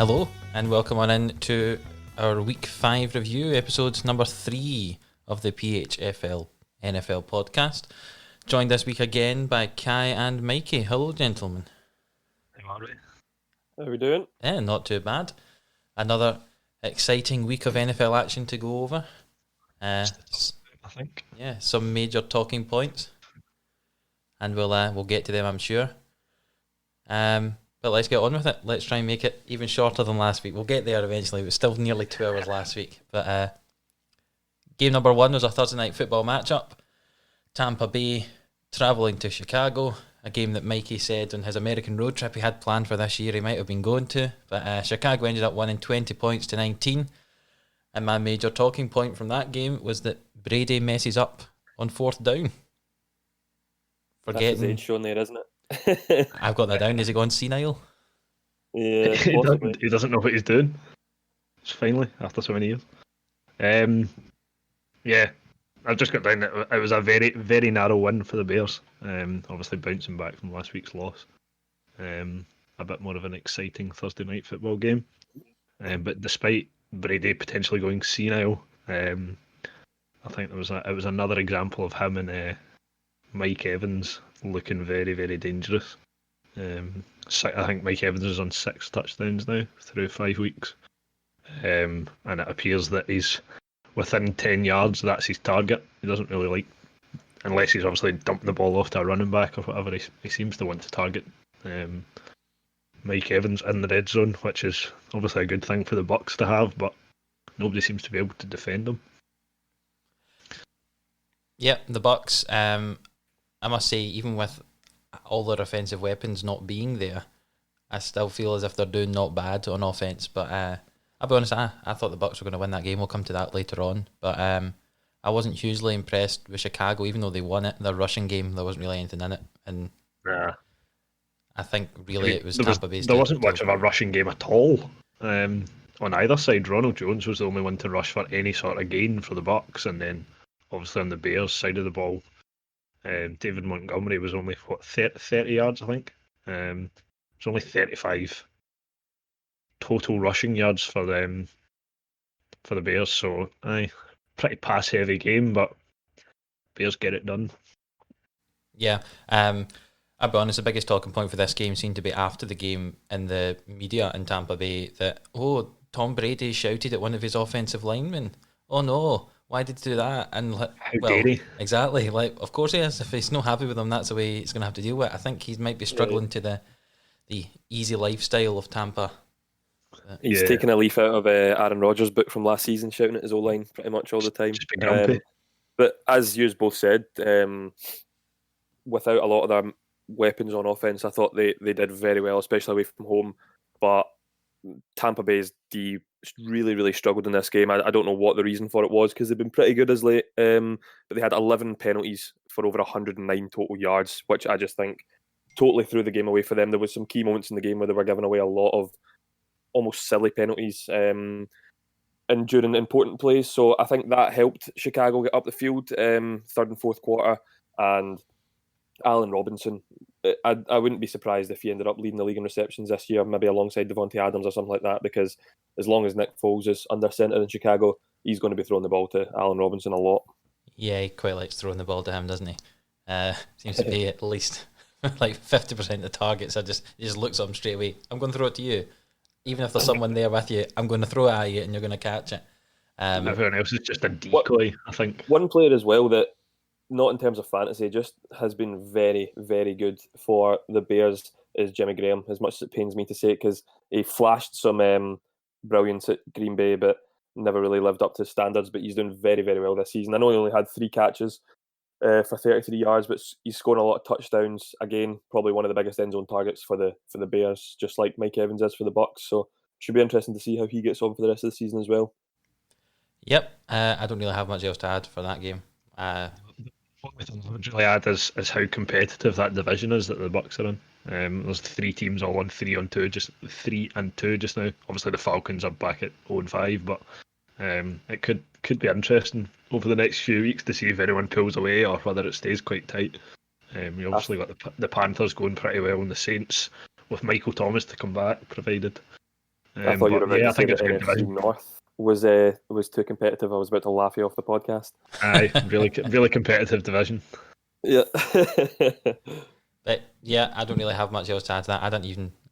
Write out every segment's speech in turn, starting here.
Hello and welcome on in to our Week 5 review, episode number 3 of the PHFL NFL podcast. Joined this week again by Kai and Mikey. Hello, gentlemen. How are we doing? Yeah, not too bad. Another exciting week of NFL action to go over. I think. Yeah, some major talking points, and we'll get to them, I'm sure. But let's get on with it. Let's try and make it even shorter than last week. We'll get there eventually. It was still nearly 2 hours last week. But game number 1 was a Thursday night football matchup. Tampa Bay travelling to Chicago, a game that Mikey said on his American road trip he had planned for this year he might have been going to. But Chicago ended up winning 20 points to 19. And my major talking point from that game was that Brady messes up on 4th down. That's his age shown there, isn't it? I've got that down. Is he gone senile? Yeah, he doesn't know what he's doing. It's finally, after so many years. Yeah, I've just got down that it was a very, very narrow win for the Bears. Obviously bouncing back from last week's loss. A bit more of an exciting Thursday night football game. But despite Brady potentially going senile, I think it was another example of him and Mike Evans looking very, very dangerous. I think Mike Evans is on 6 touchdowns now through 5 weeks. And it appears that he's within 10 yards, that's his target. He doesn't really like, unless he's obviously dumping the ball off to a running back or whatever, he seems to want to target Mike Evans in the red zone, which is obviously a good thing for the Bucs to have, but nobody seems to be able to defend him. Yeah, the Bucs, I must say, even with all their offensive weapons not being there, I still feel as if they're doing not bad on offense. But I'll be honest, I thought the Bucs were going to win that game. We'll come to that later on. But I wasn't hugely impressed with Chicago, even though they won it. Their rushing game, there wasn't really anything in it. And I think really it was Tampa Bay's. There wasn't much of a rushing game at all. On either side, Ronald Jones was the only one to rush for any sort of gain for the Bucs, and then obviously on the Bears side of the ball, David Montgomery was only 30 yards, I think. It's only 35 total rushing yards for the Bears. So, pretty pass heavy game, but Bears get it done. Yeah, I'll be honest. The biggest talking point for this game seemed to be after the game in the media in Tampa Bay that Tom Brady shouted at one of his offensive linemen. Oh no! Why did he do that? And how dare he? Exactly. Like, of course he is. If he's not happy with them, that's the way he's going to have to deal with it. I think he might be struggling to the easy lifestyle of Tampa. He's taking a leaf out of Aaron Rodgers' book from last season, shouting at his O-line pretty much all the time. Just being grumpy. But as you both said, without a lot of their weapons on offense, I thought they did very well, especially away from home. But Tampa Bay's D really, really struggled in this game. I don't know what the reason for it was, because they've been pretty good as late, but they had 11 penalties for over 109 total yards, which I just think totally threw the game away for them. There was some key moments in the game where they were giving away a lot of almost silly penalties and during important plays. So I think that helped Chicago get up the field third and fourth quarter. And Allen Robinson, I wouldn't be surprised if he ended up leading the league in receptions this year, maybe alongside Devontae Adams or something like that, because as long as Nick Foles is under center in Chicago, he's going to be throwing the ball to Allen Robinson a lot. Yeah, he quite likes throwing the ball to him, doesn't he? Seems to be at least like 50% of the targets. He just looks at him straight away. I'm going to throw it to you. Even if there's someone there with you, I'm going to throw it at you and you're going to catch it. Everyone else is just a decoy, I think. One player as well that, not in terms of fantasy, just has been very, very good for the Bears is Jimmy Graham, as much as it pains me to say it, because he flashed some brilliance at Green Bay, but never really lived up to standards. But he's doing very, very well this season. I know he only had 3 catches for 33 yards, but he's scoring a lot of touchdowns. Again, probably one of the biggest end zone targets for the Bears, just like Mike Evans is for the Bucs. So should be interesting to see how he gets on for the rest of the season as well. Yep, I don't really have much else to add for that game. What we don't really add is how competitive that division is that the Bucs are in. There's 3 teams all on 3-2, just 3-2 just now. Obviously the Falcons are back at 0-5, but it could be interesting over the next few weeks to see if anyone pulls away or whether it stays quite tight. You obviously got the Panthers going pretty well, and the Saints with Michael Thomas to come back, provided I thought you were about I to say think that it's a good NFC division. North was too competitive. I was about to laugh you off the podcast. Aye, really competitive division. Yeah. But yeah, I don't really have much else to add to that.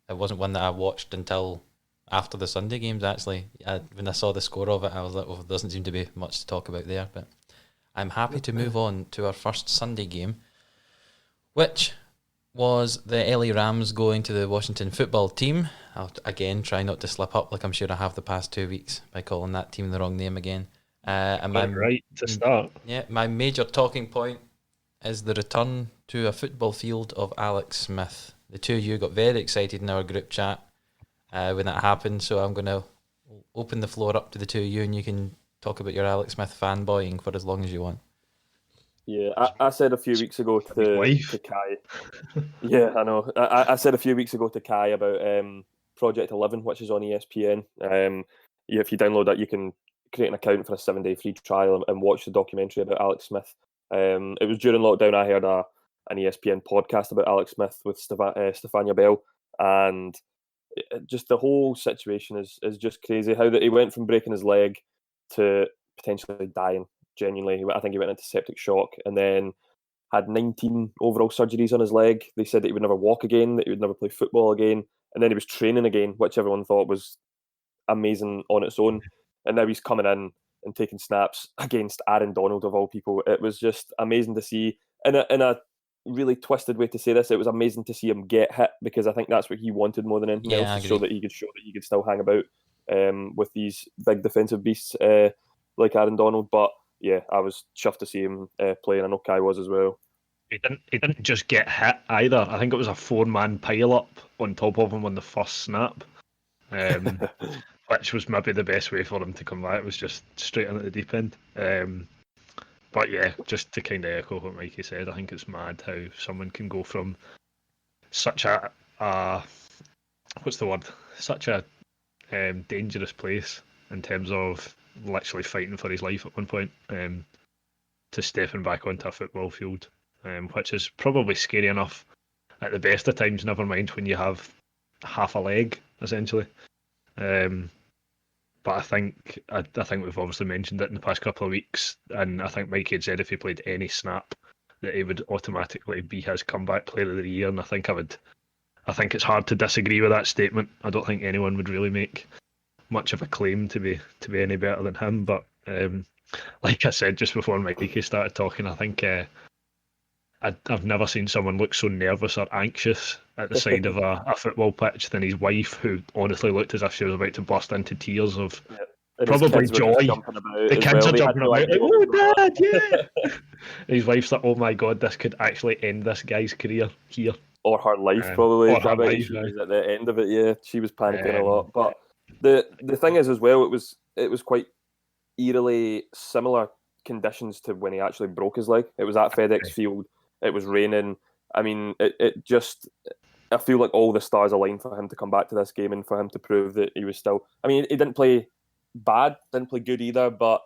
It wasn't one that I watched until after the Sunday games, actually. When I saw the score of it, I was like, well, there doesn't seem to be much to talk about there. But I'm happy to move on to our first Sunday game, which was the LA Rams going to the Washington football team. I'll again try not to slip up like I'm sure I have the past 2 weeks by calling that team the wrong name again. And Right to start. Yeah, my major talking point is the return to a football field of Alex Smith. The two of you got very excited in our group chat when that happened, so I'm going to open the floor up to the two of you and you can talk about your Alex Smith fanboying for as long as you want. Yeah, I said a few weeks ago to Kai. Yeah, I know. I said a few weeks ago to Kai about Project 11, which is on ESPN. If you download that, you can create an account for a 7-day free trial and watch the documentary about Alex Smith. It was during lockdown I heard an ESPN podcast about Alex Smith with Stefania Bell, and just the whole situation is just crazy. How that he went from breaking his leg to potentially dying. Genuinely, I think he went into septic shock, and then had 19 overall surgeries on his leg. They said that he would never walk again, that he would never play football again, and then he was training again, which everyone thought was amazing on its own. And now he's coming in and taking snaps against Aaron Donald of all people. It was just amazing to see. In a really twisted way to say this, it was amazing to see him get hit, because I think that's what he wanted more than anything else, to show that he could still hang about with these big defensive beasts like Aaron Donald. But yeah, I was chuffed to see him play, and I know Kai was as well. He didn't just get hit either. I think it was a 4-man pile up on top of him on the first snap, which was maybe the best way for him to come back. It was just straight into the deep end. But yeah, just to kind of echo what Mikey said, I think it's mad how someone can go from such a what's the word? Such a dangerous place in terms of literally fighting for his life at one point, to stepping back onto a football field, which is probably scary enough at the best of times, never mind when you have half a leg, essentially. But I think we've obviously mentioned it in the past couple of weeks, and I think Mikey had said if he played any snap that he would automatically be his comeback player of the year, and I think it's hard to disagree with that statement. I don't think anyone would really make much of a claim to be any better than him. But like I said just before Mikey started talking, I think I've never seen someone look so nervous or anxious at the side of a football pitch than his wife, who honestly looked as if she was about to burst into tears of probably joy. The kids are jumping about, like, oh, Dad, yeah! His wife's like, oh my God, this could actually end this guy's career here. Or her life, probably. Or her life, she was at the end of it, yeah. She was panicking a lot. But the thing is, as well, it was quite eerily similar conditions to when he actually broke his leg. It was at FedEx Field. It was raining. I mean, it just... I feel like all the stars aligned for him to come back to this game and for him to prove that he was still... I mean, he didn't play bad, didn't play good either, but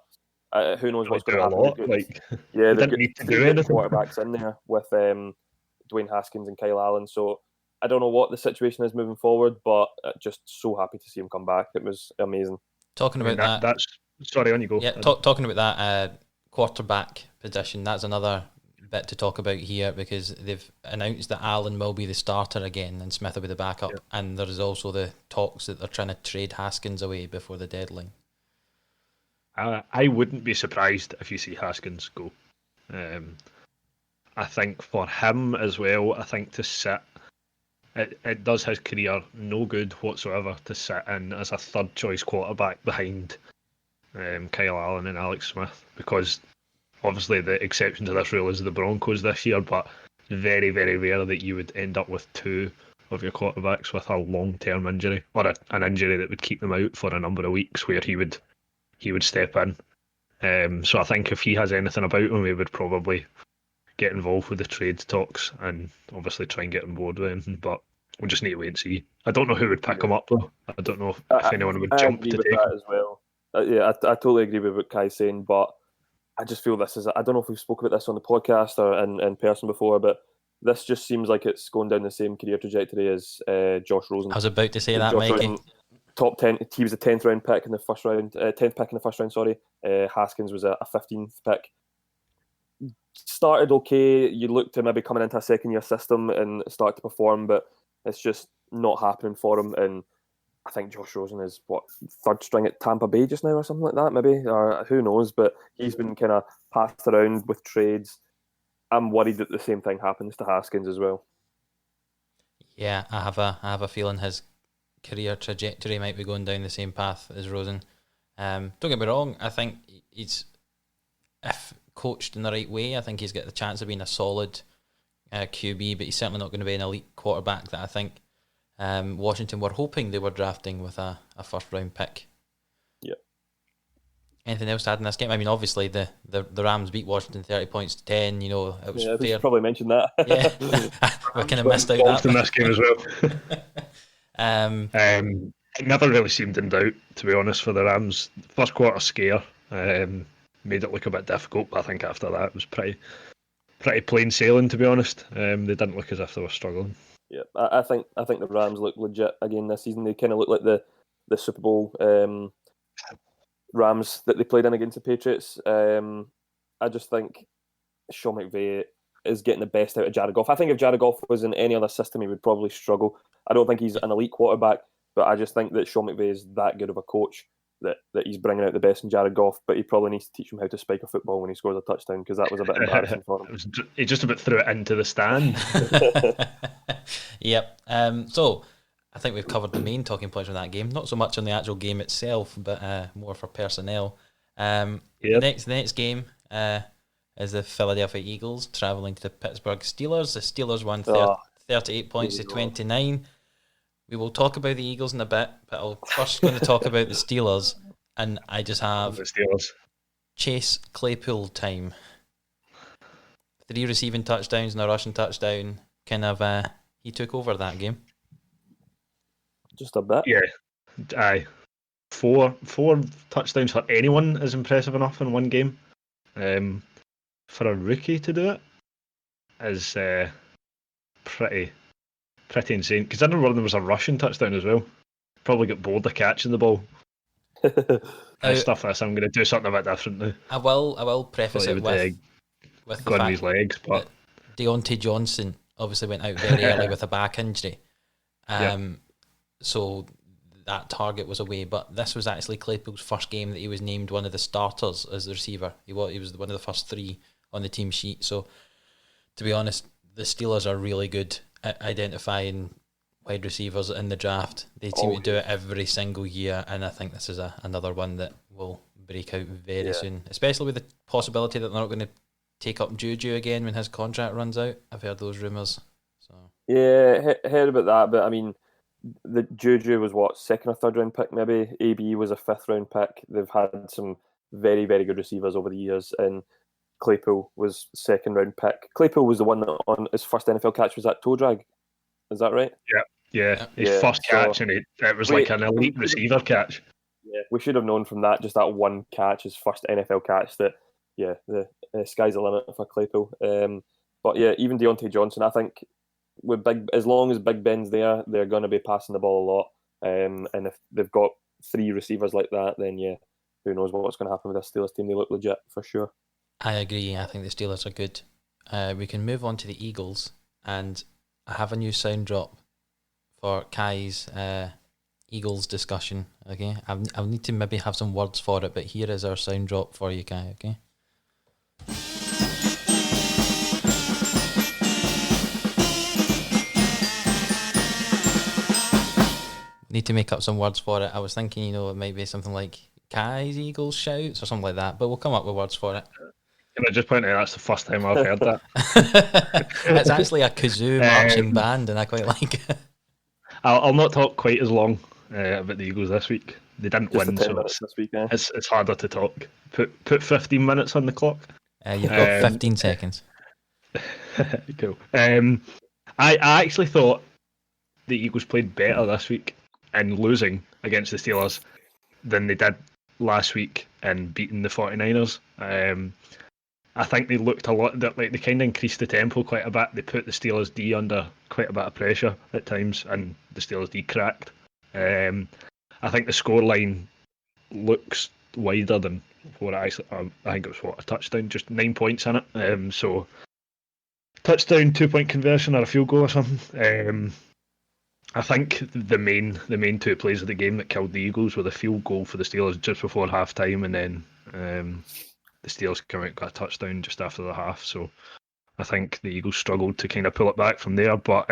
who knows what's going to happen. He didn't need to do anything. Quarterbacks in there with Dwayne Haskins and Kyle Allen, so I don't know what the situation is moving forward, but just so happy to see him come back. It was amazing. Talking about that's sorry, on you go. Yeah, talking about that quarterback position, that's another bit to talk about here, because they've announced that Allen will be the starter again and Smith will be the backup, and there is also the talks that they're trying to trade Haskins away before the deadline. I wouldn't be surprised if you see Haskins go. I think for him as well, I think to sit, it does his career no good whatsoever to sit in as a third choice quarterback behind Kyle Allen and Alex Smith, because obviously the exception to this rule is the Broncos this year, but very, very rare that you would end up with two of your quarterbacks with a long-term injury, or an injury that would keep them out for a number of weeks, where he would step in. So I think if he has anything about him, we would probably get involved with the trade talks and obviously try and get on board with him, but we'll just need to wait and see. I don't know who would pick him up though. I don't know if anyone would jump to take him as well. I totally agree with what Kai's saying, but I just feel this is... I don't know if we've spoken about this on the podcast or in person before, but this just seems like it's going down the same career trajectory as Josh Rosen. I was about to say that, Mikey. top 10. He was a 10th round pick in the first round, 10th pick in the first round. Sorry, Haskins was a 15th pick. Started okay. You look to maybe coming into a second year system and start to perform, but it's just not happening for him. And I think Josh Rosen is third string at Tampa Bay just now or something like that, maybe, or who knows. But he's been kind of passed around with trades. I'm worried that the same thing happens to Haskins as well. Yeah, I have a feeling his career trajectory might be going down the same path as Rosen. Don't get me wrong, I think he's, if coached in the right way, I think he's got the chance of being a solid QB, but he's certainly not going to be an elite quarterback that I think Washington were hoping they were drafting with a first round pick. Yeah. Anything else to add in this game? I mean, obviously the Rams beat Washington 30 points to 10. You know, it was fair. We should probably mention that. Yeah, we kind of missed out that in this game as well. It never really seemed in doubt, to be honest, for the Rams. First quarter scare made it look a bit difficult, but I think after that it was pretty plain sailing, to be honest. They didn't look as if they were struggling. Yeah, I think the Rams look legit again this season. They kind of look like the Super Bowl Rams that they played in against the Patriots. I just think Sean McVay is getting the best out of Jared Goff. I think if Jared Goff was in any other system, he would probably struggle. I don't think he's an elite quarterback, but I just think that Sean McVay is that good of a coach that he's bringing out the best in Jared Goff, but he probably needs to teach him how to spike a football when he scores a touchdown, because that was a bit embarrassing for him. He just about threw it into the stand. Yep. So I think we've covered the main talking points from that game. Not so much on the actual game itself, but more for personnel. The next game is the Philadelphia Eagles travelling to the Pittsburgh Steelers. The Steelers won 38 points to 29. We will talk about the Eagles in a bit, but I'm first going to talk about the Steelers, and I just have the Steelers. Chase Claypool time. 3 receiving touchdowns and a rushing touchdown. He took over that game. Just a bit. Yeah, aye. Four touchdowns for anyone is impressive enough in one game. For a rookie to do it is pretty insane. Because I remember there was a rushing touchdown as well. Probably got bored of catching the ball. Stuff this, I'm going to do something a bit different now. I will preface it with the fact his legs, but that Deontay Johnson obviously went out very early with a back injury. So that target was away, but this was actually Claypool's first game that he was named one of the starters as the receiver. He was one of the first 3 on the team sheet. So to be honest, the Steelers are really good at identifying wide receivers in the draft. They seem to do it every single year, and I think this is another one that will break out very soon, especially with the possibility that they're not going to take up Juju again when his contract runs out. I've heard those rumours. So yeah, heard about that, but I mean, the Juju was second or third round pick maybe. AB was a 5th round pick. They've had some very, very good receivers over the years, and Claypool was 2nd round pick. Claypool was the one that on his first NFL catch was that toe drag. Is that right? Yeah. His first catch, and it was like an elite receiver catch. Yeah, we should have known from that, just that one catch, his first NFL catch, that the sky's the limit for Claypool. But yeah, even Deontay Johnson, I think as long as Big Ben's there, they're going to be passing the ball a lot. And if they've got 3 receivers like that, then who knows what's going to happen with this Steelers team? They look legit for sure. I agree. I think the Steelers are good. We can move on to the Eagles, and I have a new sound drop for Kai's Eagles discussion. Okay, I'll need to maybe have some words for it, but here is our sound drop for you, Kai. Okay. Need to make up some words for it. I was thinking, it might be something like Kai's Eagles shouts or something like that, but we'll come up with words for it. Can I just point out that's the first time I've heard that? It's actually a kazoo marching band, and I quite like it. I'll not talk quite as long about the Eagles this week. They didn't win, so this week, it's harder to talk. Put 15 minutes on the clock. You've got 15 seconds. Cool. I actually thought the Eagles played better this week in losing against the Steelers than they did last week in beating the 49ers. I think they looked a lot like they kind of increased the tempo quite a bit. They put the Steelers D under quite a bit of pressure at times, and the Steelers D cracked. I I think the scoreline looks wider than what I think it was a touchdown, just 9 points in it. So touchdown, 2-point conversion, or a field goal or something. I think the main two plays of the game that killed the Eagles were the field goal for the Steelers just before half time, and then the Steelers came out and got a touchdown just after the half. So I think the Eagles struggled to kind of pull it back from there, but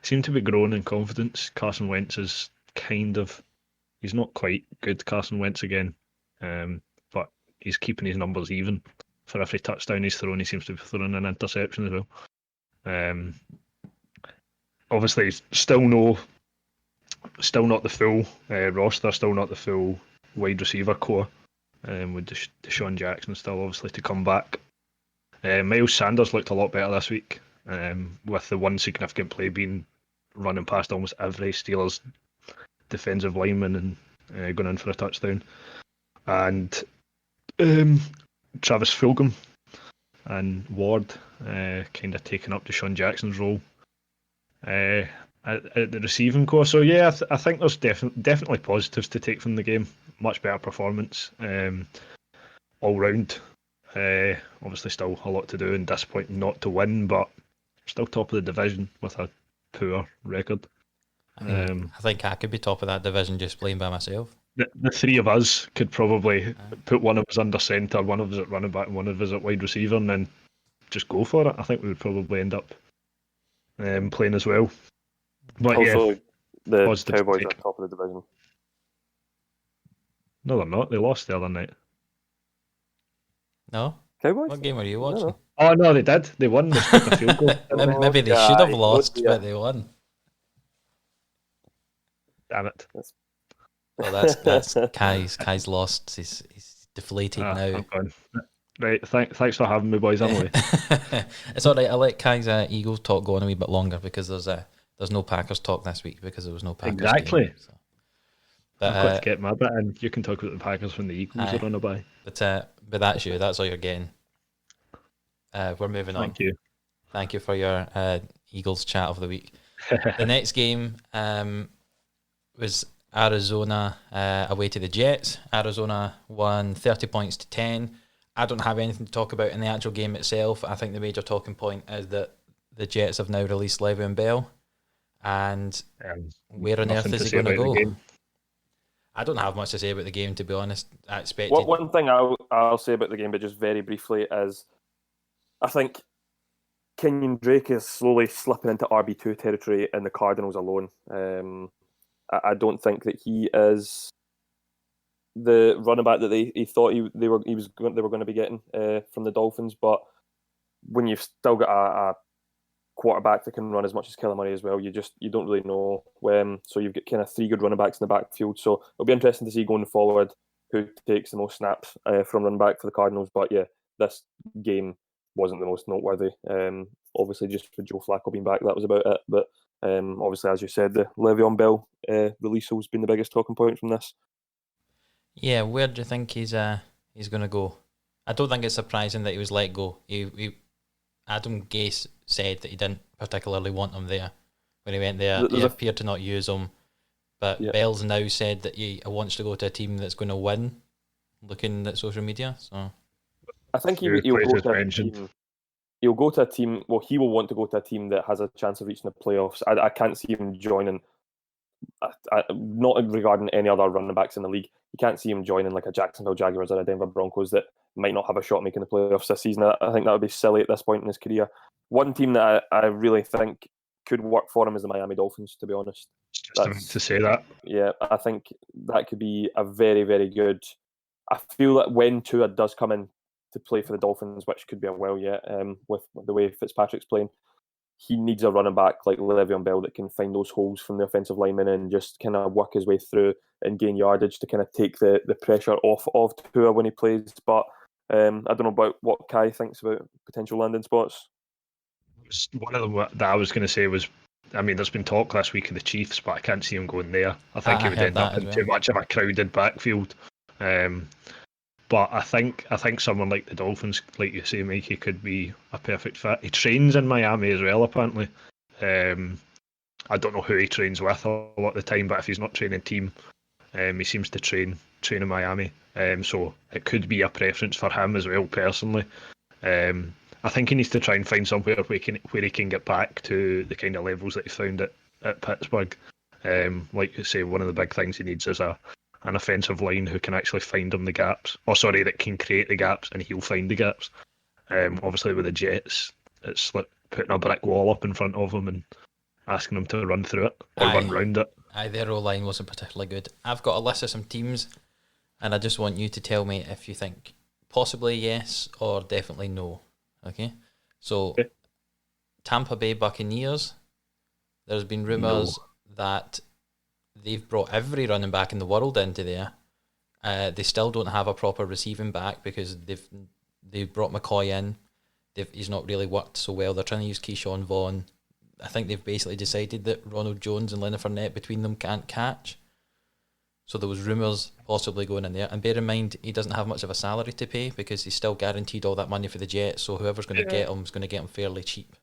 seemed to be growing in confidence. Carson Wentz is he's not quite good, Carson Wentz again, but he's keeping his numbers even. For every touchdown he's thrown, he seems to be throwing an interception as well. Obviously, still not the full roster, still not the full wide receiver core, with Deshaun Jackson still obviously to come back. Miles Sanders looked a lot better this week, with the one significant play being running past almost every Steelers defensive lineman and going in for a touchdown. And Travis Fulgham and Ward kind of taking up Deshaun Jackson's role at the receiving core. So yeah, I think there's definitely positives to take from the game. Much better performance all round. Obviously still a lot to do and disappointing not to win, but still top of the division with a poor record. I think I could be top of that division just playing by myself. The three of us could probably put one of us under centre, one of us at running back, and one of us at wide receiver, and then just go for it. I think we would probably end up playing as well. But also, yeah, the Cowboys are top of the division. No, they're not. They lost the other night. No? Cowboys? What game were you watching? No. Oh no, they did. They won. They scored a field goal. Maybe they should have lost, but they won. Damn it. Well, that's Kai's lost. He's deflated now. I'm gone. Right, thanks for having me, boys. Anyway, it's all right. I let Kai's Eagles talk go on a wee bit longer because there's no Packers talk this week because there was no Packers exactly. Game, so. But, I've got to get my bit in. You can talk about the Packers when the Eagles are on a bye. But that's you. That's all you're getting. We're moving on. Thank you. Thank you for your Eagles chat of the week. The next game was Arizona away to the Jets. Arizona won 30 points to 10. I don't have anything to talk about in the actual game itself. I think the major talking point is that the Jets have now released Le'Veon Bell. And where on earth is he going to go? I don't have much to say about the game, to be honest. I expected... One thing I'll say about the game, but just very briefly, is I think Kenyon Drake is slowly slipping into RB2 territory in the Cardinals alone. I don't think that he is the running back that they thought they were going to be getting from the Dolphins. But when you've still got a quarterback that can run as much as Kyler Murray as well, you don't really know when. So you've got kind of three good running backs in the backfield. So it'll be interesting to see going forward who takes the most snaps from running back for the Cardinals. But yeah, this game wasn't the most noteworthy. Obviously, just for Joe Flacco being back, that was about it. But obviously, as you said, the Le'Veon Bell release has been the biggest talking point from this. Yeah, where do you think he's going to go? I don't think it's surprising that he was let go. Adam Gase said that he didn't particularly want him there when he went there. He appeared to not use him, but Bell's now said that he wants to go to a team that's going to win. Looking at social media, so I think he'll go to a team. He'll go to a team. Well, he will want to go to a team that has a chance of reaching the playoffs. I can't see him joining. Not regarding any other running backs in the league, you can't see him joining like a Jacksonville Jaguars or a Denver Broncos that might not have a shot making the playoffs this season. I think that would be silly at this point in his career. One team that I really think could work for him is the Miami Dolphins, to be honest. Just to say that. Yeah, I think that could be a very, very good... I feel that when Tua does come in to play for the Dolphins, which could be a while yet, with the way Fitzpatrick's playing, he needs a running back like Le'Veon Bell that can find those holes from the offensive linemen and just kind of work his way through and gain yardage to kind of take the pressure off of Tua when he plays. But I don't know about what Kai thinks about potential landing spots. One of them that I was going to say was, I mean, there's been talk last week of the Chiefs, but I can't see him going there. I think he would end up in too much of a crowded backfield. But I think someone like the Dolphins, like you say, Mikey, could be a perfect fit. He trains in Miami as well, apparently. I don't know who he trains with a lot of the time, but if he's not training team, He seems to train in Miami, so it could be a preference for him as well. Personally, I think he needs to try and find somewhere where he can get back to the kind of levels that he found at Pittsburgh. Like you say, one of the big things he needs is an offensive line who can actually find him the gaps. Or sorry, that can create the gaps and he'll find the gaps. Obviously with the Jets, it's like putting a brick wall up in front of him and asking him to run through it or run round it. Their O-line wasn't particularly good. I've got a list of some teams, and I just want you to tell me if you think possibly yes or definitely no. Okay? So, Okay. Tampa Bay Buccaneers, there's been rumours that they've brought every running back in the world into there. They still don't have a proper receiving back because they've brought McCoy in. He's not really worked so well. They're trying to use Keyshawn Vaughn. I think they've basically decided that Ronald Jones and Leonard Fournette between them can't catch. So there was rumours possibly going in there. And bear in mind, he doesn't have much of a salary to pay because he's still guaranteed all that money for the Jets. So whoever's going to get him is going to get him fairly cheap.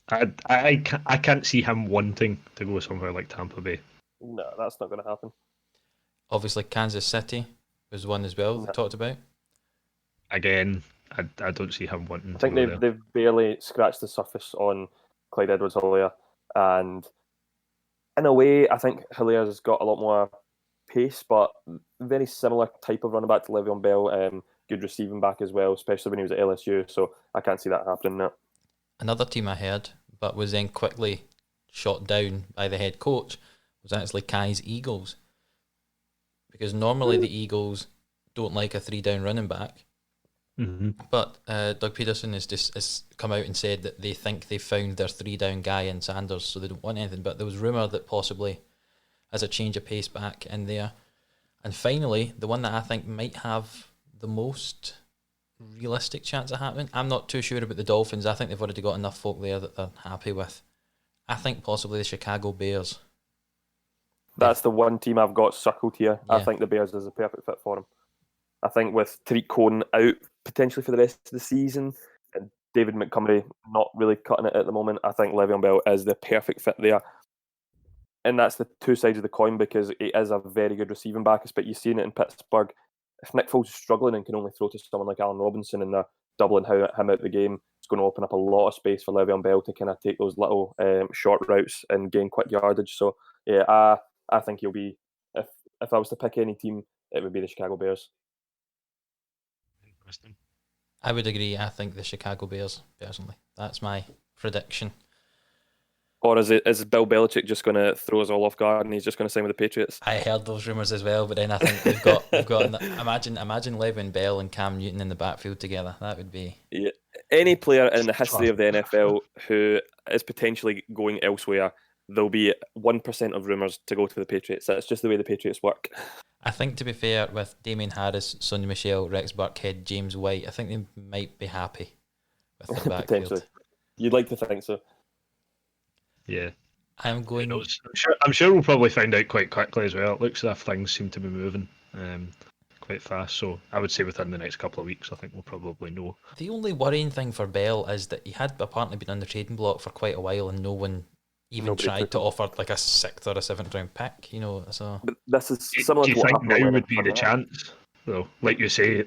I can't see him wanting to go somewhere like Tampa Bay. No, that's not going to happen. Obviously, Kansas City was one as well they talked about. Again, I don't see him wanting I think to go there. they've barely scratched the surface on Clyde Edwards-Helaire, and in a way, I think Hilaire's got a lot more pace, but very similar type of running back to Le'Veon Bell. Good receiving back as well, especially when he was at LSU. So I can't see that happening now. Another team I heard, but was then quickly shot down by the head coach, was actually Kai's Eagles. Because normally the Eagles don't like a 3-down running back. Mm-hmm. But Doug Peterson has come out and said that they think they found their 3-down guy in Sanders, so they don't want anything. But there was rumour that possibly as a change of pace back in there. And finally, the one that I think might have the most realistic chance of happening, I'm not too sure about the Dolphins. I think they've already got enough folk there that they're happy with. I think possibly the Chicago Bears. That's the one team I've got circled here. Yeah. I think the Bears is a perfect fit for him. I think with Tariq Cohen out potentially for the rest of the season and David Montgomery not really cutting it at the moment, I think Le'Veon Bell is the perfect fit there. And that's the two sides of the coin because he is a very good receiving back, but you've seen it in Pittsburgh. If Nick Foles is struggling and can only throw to someone like Allen Robinson and they're doubling him out of the game, it's going to open up a lot of space for Le'Veon Bell to kind of take those little short routes and gain quick yardage. So, yeah, I think he'll be, if I was to pick any team, it would be the Chicago Bears. Interesting. I would agree. I think the Chicago Bears, personally. That's my prediction. Or is Bill Belichick just going to throw us all off guard and he's just going to sign with the Patriots? I heard those rumours as well, but then I think we've got imagine Le'Veon Bell and Cam Newton in the backfield together. That would be... Yeah. Any player in the history of the NFL who is potentially going elsewhere, there'll be 1% of rumours to go to the Patriots. That's just the way the Patriots work. I think, to be fair, with Damien Harris, Sonny Michel, Rex Burkhead, James White, I think they might be happy with the backfield. Potentially. You'd like to think so. Yeah. I'm going... I'm sure we'll probably find out quite quickly as well. It looks as if things seem to be moving quite fast. So I would say within the next couple of weeks, I think we'll probably know. The only worrying thing for Bell is that he had apparently been on the trading block for quite a while and no one Nobody tried to offer like a 6th or a 7th round pick, so... But this is similar Do to you what think happened now with would be the Leonard Fournette. chance? Though, like you say,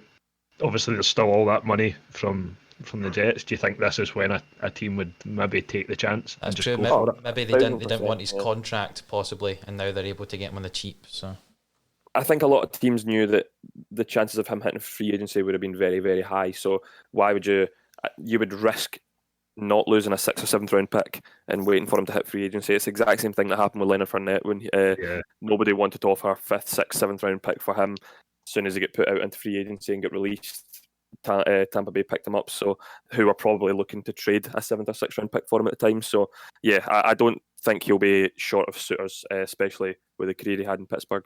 obviously there's still all that money from the Jets. Do you think this is when a team would maybe take the chance and That's just true. go for it? Maybe they didn't 1000%, want his yeah. contract, possibly, and now they're able to get him on the cheap, so... I think a lot of teams knew that the chances of him hitting free agency would have been very, very high. So why would you would risk not losing a 6th or 7th round pick and waiting for him to hit free agency? It's the exact same thing that happened with Leonard Fournette when nobody wanted to offer a 5th, 6th, 7th round pick for him. As soon as he get put out into free agency and get released, Tampa Bay picked him up. So who were probably looking to trade a 7th or 6th round pick for him at the time. So yeah, I don't think he'll be short of suitors, especially with the career he had in Pittsburgh.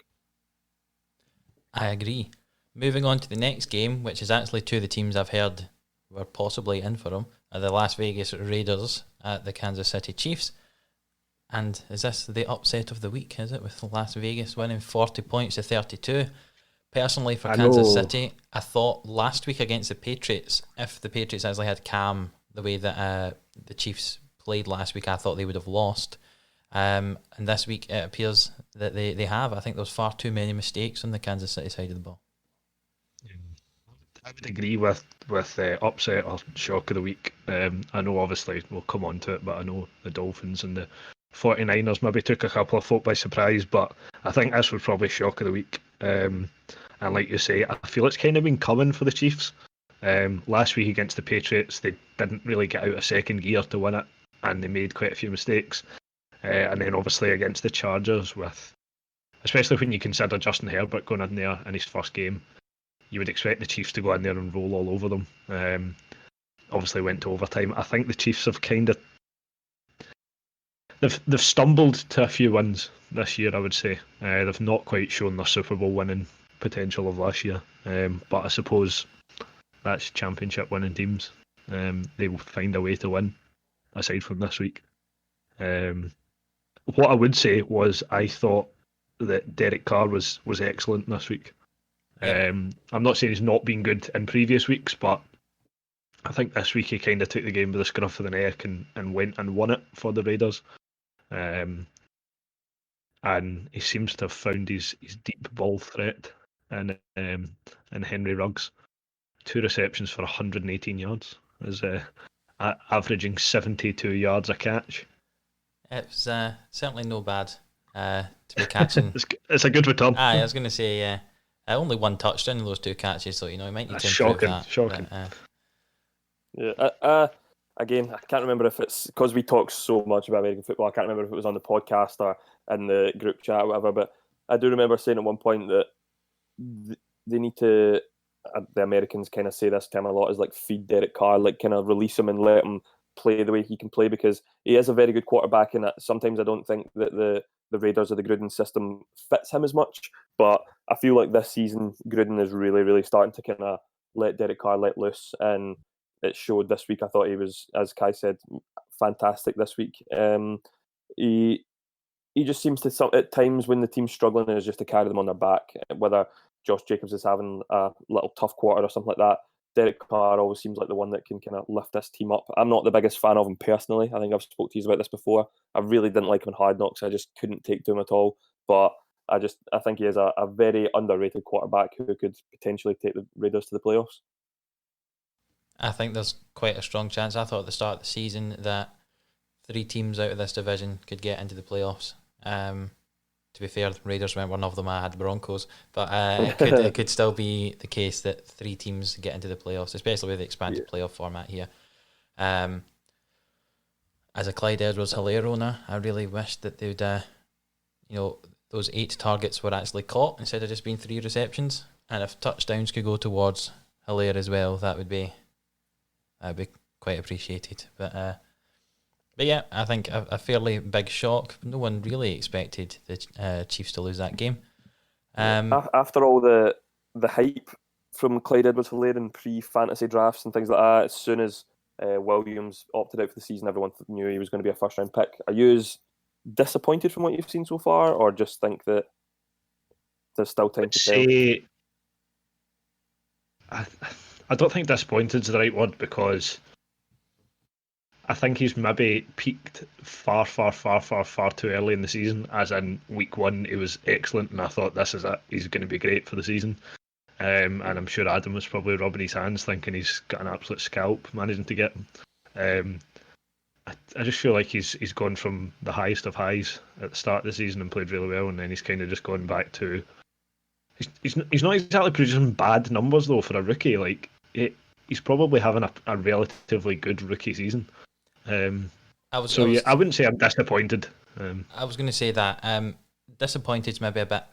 I agree. Moving on to the next game, which is actually two of the teams I've heard were possibly in for him, are the Las Vegas Raiders at the Kansas City Chiefs. And is this the upset of the week, is it, with Las Vegas winning 40 points to 32? Personally, for Kansas City, I thought last week against the Patriots, if the Patriots actually had Cam the way that the Chiefs played last week, I thought they would have lost. And this week it appears that they have. I think there's far too many mistakes on the Kansas City side of the ball. I would agree with upset or shock of the week. I know obviously we'll come on to it, but I know the Dolphins and the 49ers maybe took a couple of folk by surprise, but I think this was probably shock of the week. And like you say, I feel it's kind of been coming for the Chiefs. Last week against the Patriots, they didn't really get out of second gear to win it, and they made quite a few mistakes. And then obviously against the Chargers, especially when you consider Justin Herbert going in there in his first game, you would expect the Chiefs to go in there and roll all over them. Obviously went to overtime. I think the Chiefs have kind of they've stumbled to a few wins this year, I would say. They've not quite shown their Super Bowl winning potential of last year. But I suppose that's championship winning teams. They will find a way to win, aside from this week. What I would say was I thought that Derek Carr was excellent this week. Yeah. I'm not saying he's not been good in previous weeks, but I think this week he kind of took the game by the scruff of the neck and went and won it for the Raiders. And he seems to have found his deep ball threat in Henry Ruggs. 2 receptions for 118 yards, is averaging 72 yards a catch. It's certainly no bad to be catching. It's a good return. I was going to say, only one touchdown in those 2 catches, so he might need That's to improve shocking, that. shocking. Yeah. Again, I can't remember if it's because we talk so much about American football. I can't remember if it was on the podcast or in the group chat or whatever. But I do remember saying at one point that they need to. The Americans kind of say this term a lot, is like feed Derek Carr, like kind of release him and let him play the way he can play, because he is a very good quarterback, and sometimes I don't think that the Raiders or the Gruden system fits him as much. But I feel like this season Gruden is really, really starting to kind of let Derek Carr let loose, and it showed this week. I thought he was, as Kai said, fantastic this week. He just seems to, at times when the team's struggling, is just to carry them on their back, whether Josh Jacobs is having a little tough quarter or something like that. Derek Carr always seems like the one that can kind of lift this team up. I'm not the biggest fan of him personally. I think I've spoke to you about this before. I really didn't like him in Hard Knocks. I just couldn't take to him at all. But I think he is a very underrated quarterback who could potentially take the Raiders to the playoffs. I think there's quite a strong chance. I thought at the start of the season that 3 teams out of this division could get into the playoffs. To be fair, the Raiders weren't one of them. I had the Broncos, but it could still be the case that 3 teams get into the playoffs, especially with the expanded playoff format here. As a Clyde Edwards-Helaire owner, I really wish that they'd, those 8 targets were actually caught instead of just being 3 receptions. And if touchdowns could go towards Helaire as well, that'd be quite appreciated. But yeah, I think a fairly big shock. No one really expected the Chiefs to lose that game. After all the hype from Clyde Edwards-Helaire in pre-fantasy drafts and things like that, as soon as Williams opted out for the season, everyone knew he was going to be a first-round pick. Are you disappointed from what you've seen so far, or just think that there's still time to tell? I don't think disappointed is the right word, because I think he's maybe peaked far too early in the season. As in week 1, he was excellent, and I thought, this is it. He's going to be great for the season. And I'm sure Adam was probably rubbing his hands, thinking he's got an absolute scalp, managing to get him. I just feel like he's gone from the highest of highs at the start of the season and played really well, and then he's kind of just gone back to. He's not exactly producing bad numbers though for a rookie. Like he's probably having a relatively good rookie season. I wouldn't say I'm disappointed. I was going to say that disappointed's maybe a bit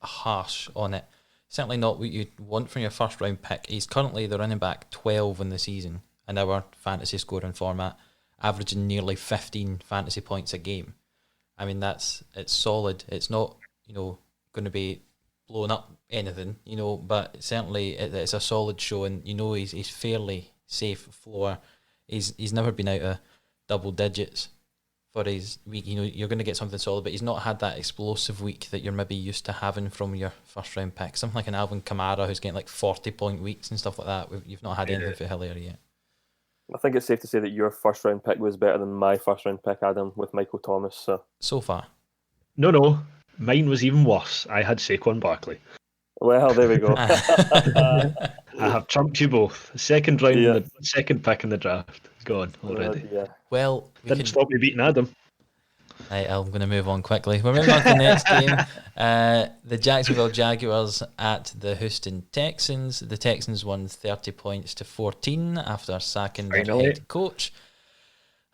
harsh on it. Certainly not what you'd want from your first round pick. He's currently the running back 12 in the season in our fantasy scoring format, averaging nearly 15 fantasy points a game. I mean, it's solid. It's not going to be blowing up anything, but certainly it's a solid show, and he's fairly safe floor. He's never been out of double digits for his week. You're going to get something solid, but he's not had that explosive week that you're maybe used to having from your first round pick. Something like an Alvin Kamara who's getting like 40-point weeks and stuff like that. You've not had anything for Helaire yet. I think it's safe to say that your first round pick was better than my first round pick, Adam, with Michael Thomas. So far. No. Mine was even worse. I had Saquon Barkley. Well, there we go. I have trumped you both. Second round, Yeah. the second pick in the draft. Gone already. Yeah. Well, Didn't stop me beating Adam. Right, I'm going to move on quickly. We're moving on to the next game. The Jacksonville Jaguars at the Houston Texans. The Texans won 30 points to 14 after sacking their head coach.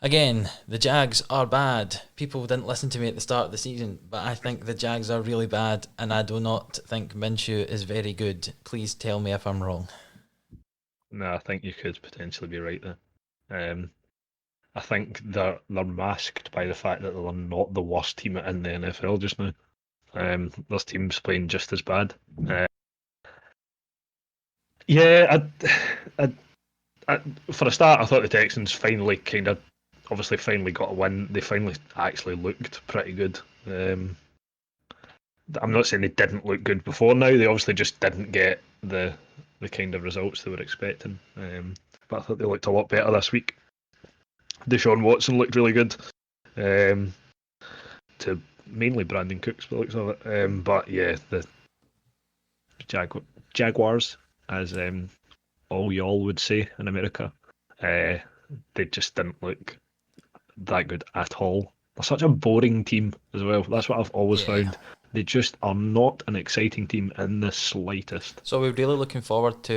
Again, the Jags are bad. People didn't listen to me at the start of the season, but I think the Jags are really bad, and I do not think Minshew is very good. Please tell me if I'm wrong. No, I think you could potentially be right there. I think they're masked by the fact that they're not the worst team in the NFL just now. There's teams playing just as bad. For a start, I thought the Texans finally got a win. They finally actually looked pretty good. I'm not saying they didn't look good before now. They obviously just didn't get the kind of results they were expecting. But I thought they looked a lot better this week. Deshaun Watson looked really good. To mainly Brandon Cooks, by the looks of it. But yeah, the Jaguars, as all y'all would say in America, they just didn't look that good at all. They're such a boring team as well. That's what I've always found. They just are not an exciting team in the slightest. So we're really looking forward to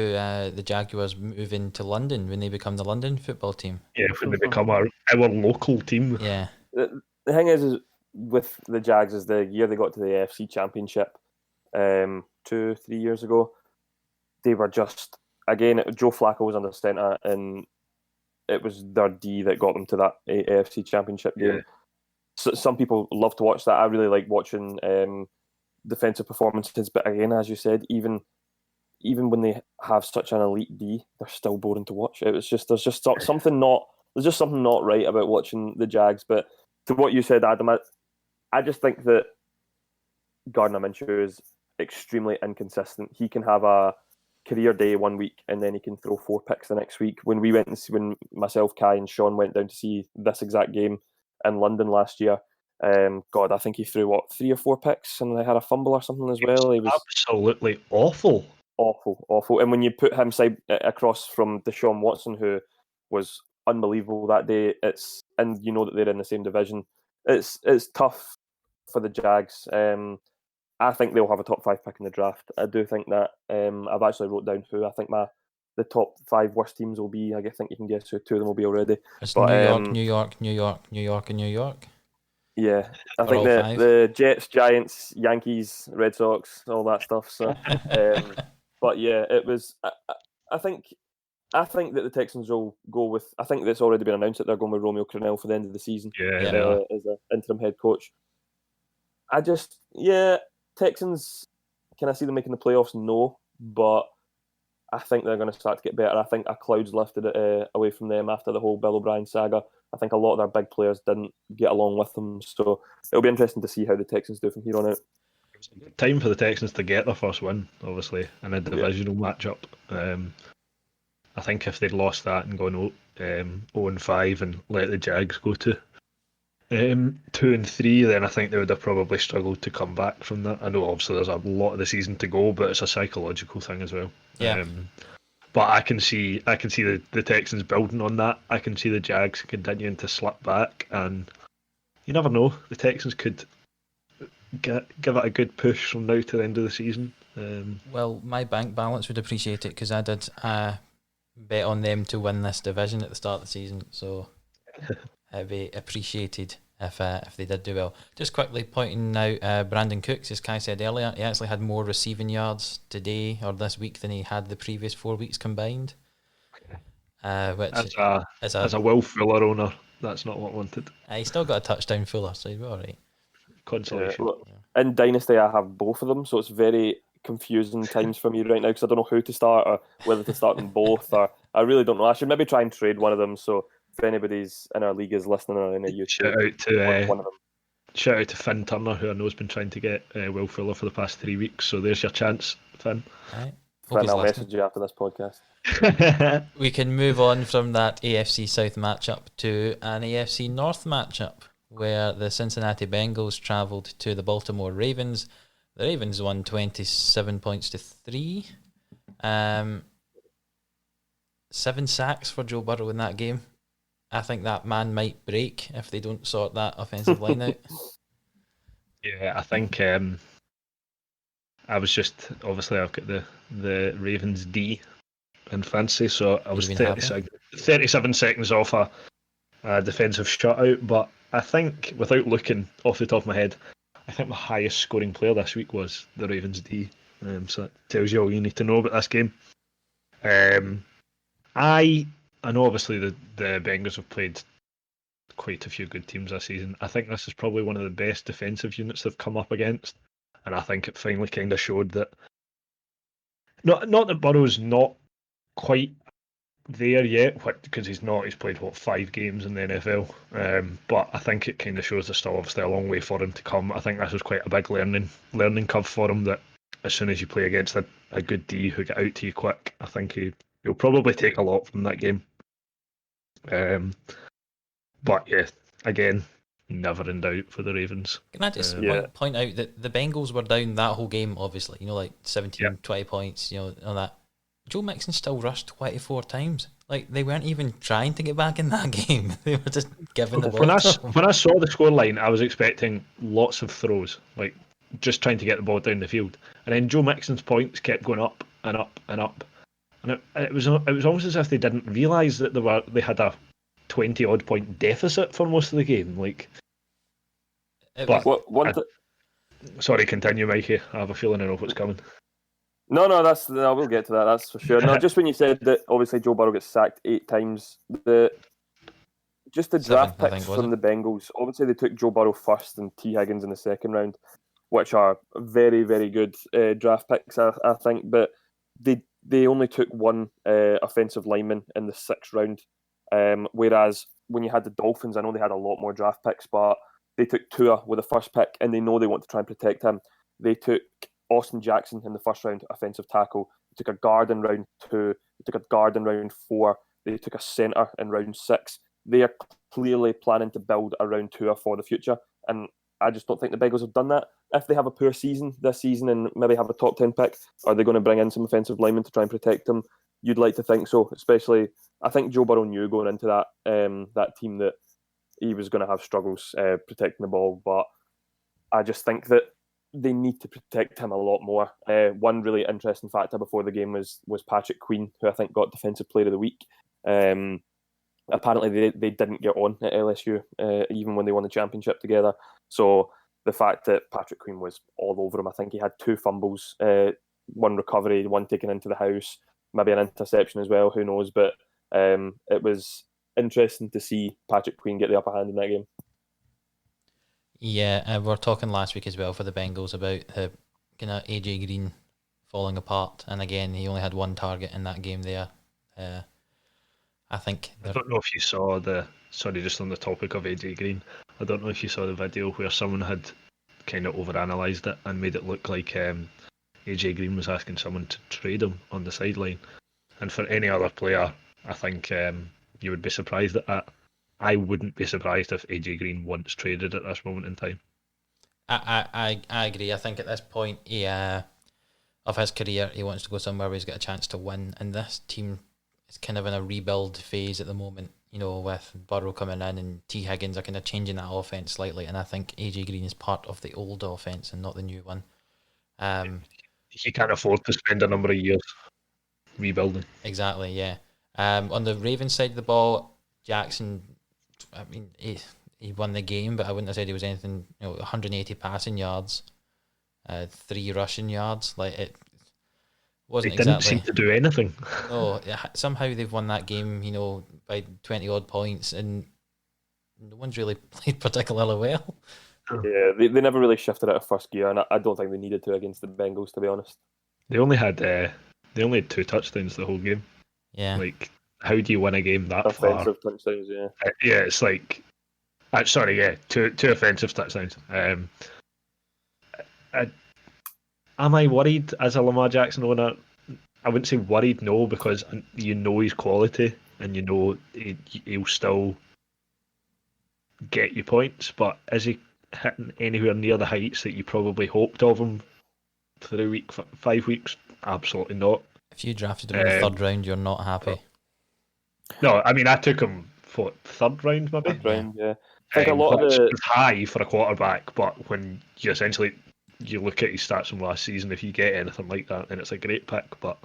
the Jaguars moving to London when they become the London football team. Yeah, when they become our local team. Yeah. The thing is with the Jags is the year they got to the AFC Championship 2-3 years ago, they were just, again, Joe Flacco was under centre, and it was their D that got them to that AFC Championship game. Yeah. So some people love to watch that. I really like watching defensive performances, but again, as you said, even when they have such an elite D, they're still boring to watch. There's just something not right about watching the Jags. But to what you said, Adam, I just think that Gardner Minshew is extremely inconsistent. He can have a career day one week and then he can throw 4 picks the next week. When myself, Kai, and Sean went down to see this exact game in London last year, I think he threw 3 or 4 picks and they had a fumble or something as well. He was absolutely awful. Awful. And when you put him side across from Deshaun Watson, who was unbelievable that day, and you know that they're in the same division, it's tough for the Jags. I think they'll have a top 5 pick in the draft. I do think that. I've actually wrote down who I think the top 5 worst teams will be. I think you can guess who 2 of them will be already. It's New York, and New York. Yeah, I think the Jets, Giants, Yankees, Red Sox, all that stuff. So, but yeah, it was. I think that the Texans will go with. I think that's already been announced that they're going with Romeo Crennel for the end of the season. Yeah, as an interim head coach. Texans. Can I see them making the playoffs? No, but I think they're going to start to get better. I think a cloud's lifted away from them after the whole Bill O'Brien saga. I think a lot of their big players didn't get along with them, so it'll be interesting to see how the Texans do from here on out. Time for the Texans to get their first win, obviously, in a divisional matchup. I think if they'd lost that and gone 0-5 and let the Jags go to 2-3, then I think they would have probably struggled to come back from that. I know obviously there's a lot of the season to go, but it's a psychological thing as well. Yeah. But I can see the Texans building on that. I can see the Jags continuing to slip back, and you never know. The Texans could give it a good push from now to the end of the season. Well, my bank balance would appreciate it because I did bet on them to win this division at the start of the season, so it'd be appreciated if they did do well. Just quickly pointing out Brandon Cooks, as Kai said earlier, he actually had more receiving yards today or this week than he had the previous 4 weeks combined. Which as a Will Fuller owner, that's not what I wanted. He still got a touchdown Fuller, so he'd be all right. Consolation. In Dynasty, I have both of them, so it's very confusing times for me right now because I don't know who to start or whether to start them both. Or I really don't know. I should maybe try and trade one of them. So if anybody's in our league is listening or in a YouTube, shout out to Finn Turner, who I know has been trying to get Will Fuller for the past 3 weeks. So there's your chance, Finn. Right. Finn, I'll message you after this podcast. we can move on from that AFC South matchup to an AFC North matchup where the Cincinnati Bengals travelled to the Baltimore Ravens. The Ravens won 27 points to 3. 7 sacks for Joe Burrow in that game. I think that man might break if they don't sort that offensive line out. Yeah, I think I was just obviously I've got the Ravens D in fantasy, so I was You've been happy. 37 seconds off a defensive shutout. But I think, without looking off the top of my head, I think my highest scoring player this week was the Ravens D. So that tells you all you need to know about this game. I know obviously the Bengals have played quite a few good teams this season. I think this is probably one of the best defensive units they've come up against, and I think it finally kind of showed that. Not that Burrow's not quite there yet, because he's not. He's played 5 games in the NFL, but I think it kind of shows there's still obviously a long way for him to come. I think this was quite a big learning curve for him. That as soon as you play against a good D who get out to you quick, I think he'll probably take a lot from that game. But yeah, again, never in doubt for the Ravens. Can I just Yeah. point out that the Bengals were down that whole game, obviously, like 17, 20 points, all that. Joe Mixon still rushed 24 times. Like, they weren't even trying to get back in that game. They were just giving the ball When I to him. saw the scoreline, I was expecting lots of throws, like just trying to get the ball down the field. And then Joe Mixon's points kept going up and up and up. And it was almost as if they didn't realise that they had a 20 odd point deficit for most of the game. Like, sorry, continue, Mikey. I have a feeling I know what's coming. No, we'll get to that. That's for sure. No, just when you said that, obviously Joe Burrow gets sacked 8 times. The draft picks from the Bengals. Obviously, they took Joe Burrow first and T. Higgins in the second round, which are very, very good draft picks, I think. But they only took one offensive lineman in the 6th round. Whereas when you had the Dolphins, I know they had a lot more draft picks, but they took Tua with the first pick, and they know they want to try and protect him. They took Austin Jackson in the 1st round, offensive tackle. They took a guard in round 2. They took a guard in round 4. They took a centre in round 6. They are clearly planning to build around Tua for the future, and I just don't think the Bengals have done that. If they have a poor season this season and maybe have a top 10 pick, are they going to bring in some offensive linemen to try and protect them? You'd like to think so, especially I think Joe Burrow knew going into that team that he was going to have struggles protecting the ball, but I just think that they need to protect him a lot more. One really interesting factor before the game was Patrick Queen, who I think got Defensive Player of the Week. Apparently they didn't get on at LSU, even when they won the championship together. So the fact that Patrick Queen was all over him, I think he had 2 fumbles, 1 recovery, 1 taken into the house, maybe an interception as well, who knows. But it was interesting to see Patrick Queen get the upper hand in that game. Yeah, we were talking last week as well for the Bengals about the kind of AJ Green falling apart, and again he only had 1 target in that game there. I think I don't know if you saw just on the topic of AJ Green, I don't know if you saw the video where someone had kind of overanalyzed it and made it look like AJ Green was asking someone to trade him on the sideline. And for any other player, I think you would be surprised at that. I wouldn't be surprised if AJ Green wants traded at this moment in time. I agree. I think at this point of his career, he wants to go somewhere where he's got a chance to win. And this team is kind of in a rebuild phase at the moment, with Burrow coming in and T. Higgins are kind of changing that offense slightly. And I think AJ Green is part of the old offense and not the new one. He can't afford to spend a number of years rebuilding. Exactly, yeah. On the Ravens side of the ball, Jackson, I mean, he won the game, but I wouldn't have said he was anything. 180 passing yards, 3 rushing yards. Like, it wasn't They didn't exactly seem to do anything. No, somehow they've won that game, by 20 odd points, and no one's really played particularly well. Yeah, they never really shifted out of first gear, and I don't think they needed to against the Bengals, to be honest. They only had 2 touchdowns the whole game. Yeah. Like, how do you win a game that offensive far? Touchdowns, yeah. Yeah, it's like, two offensive touchdowns. Am I worried as a Lamar Jackson owner? I wouldn't say worried, no, because you know his quality and you know he'll still get you points. But is he hitting anywhere near the heights that you probably hoped of him through 5 weeks? Absolutely not. If you drafted him in the third round, you're not happy. No, I mean I took him for third round maybe. Third round, yeah. I think a lot of which the is high for a quarterback, but when you essentially you look at his stats from last season, if you get anything like that, then it's a great pick. But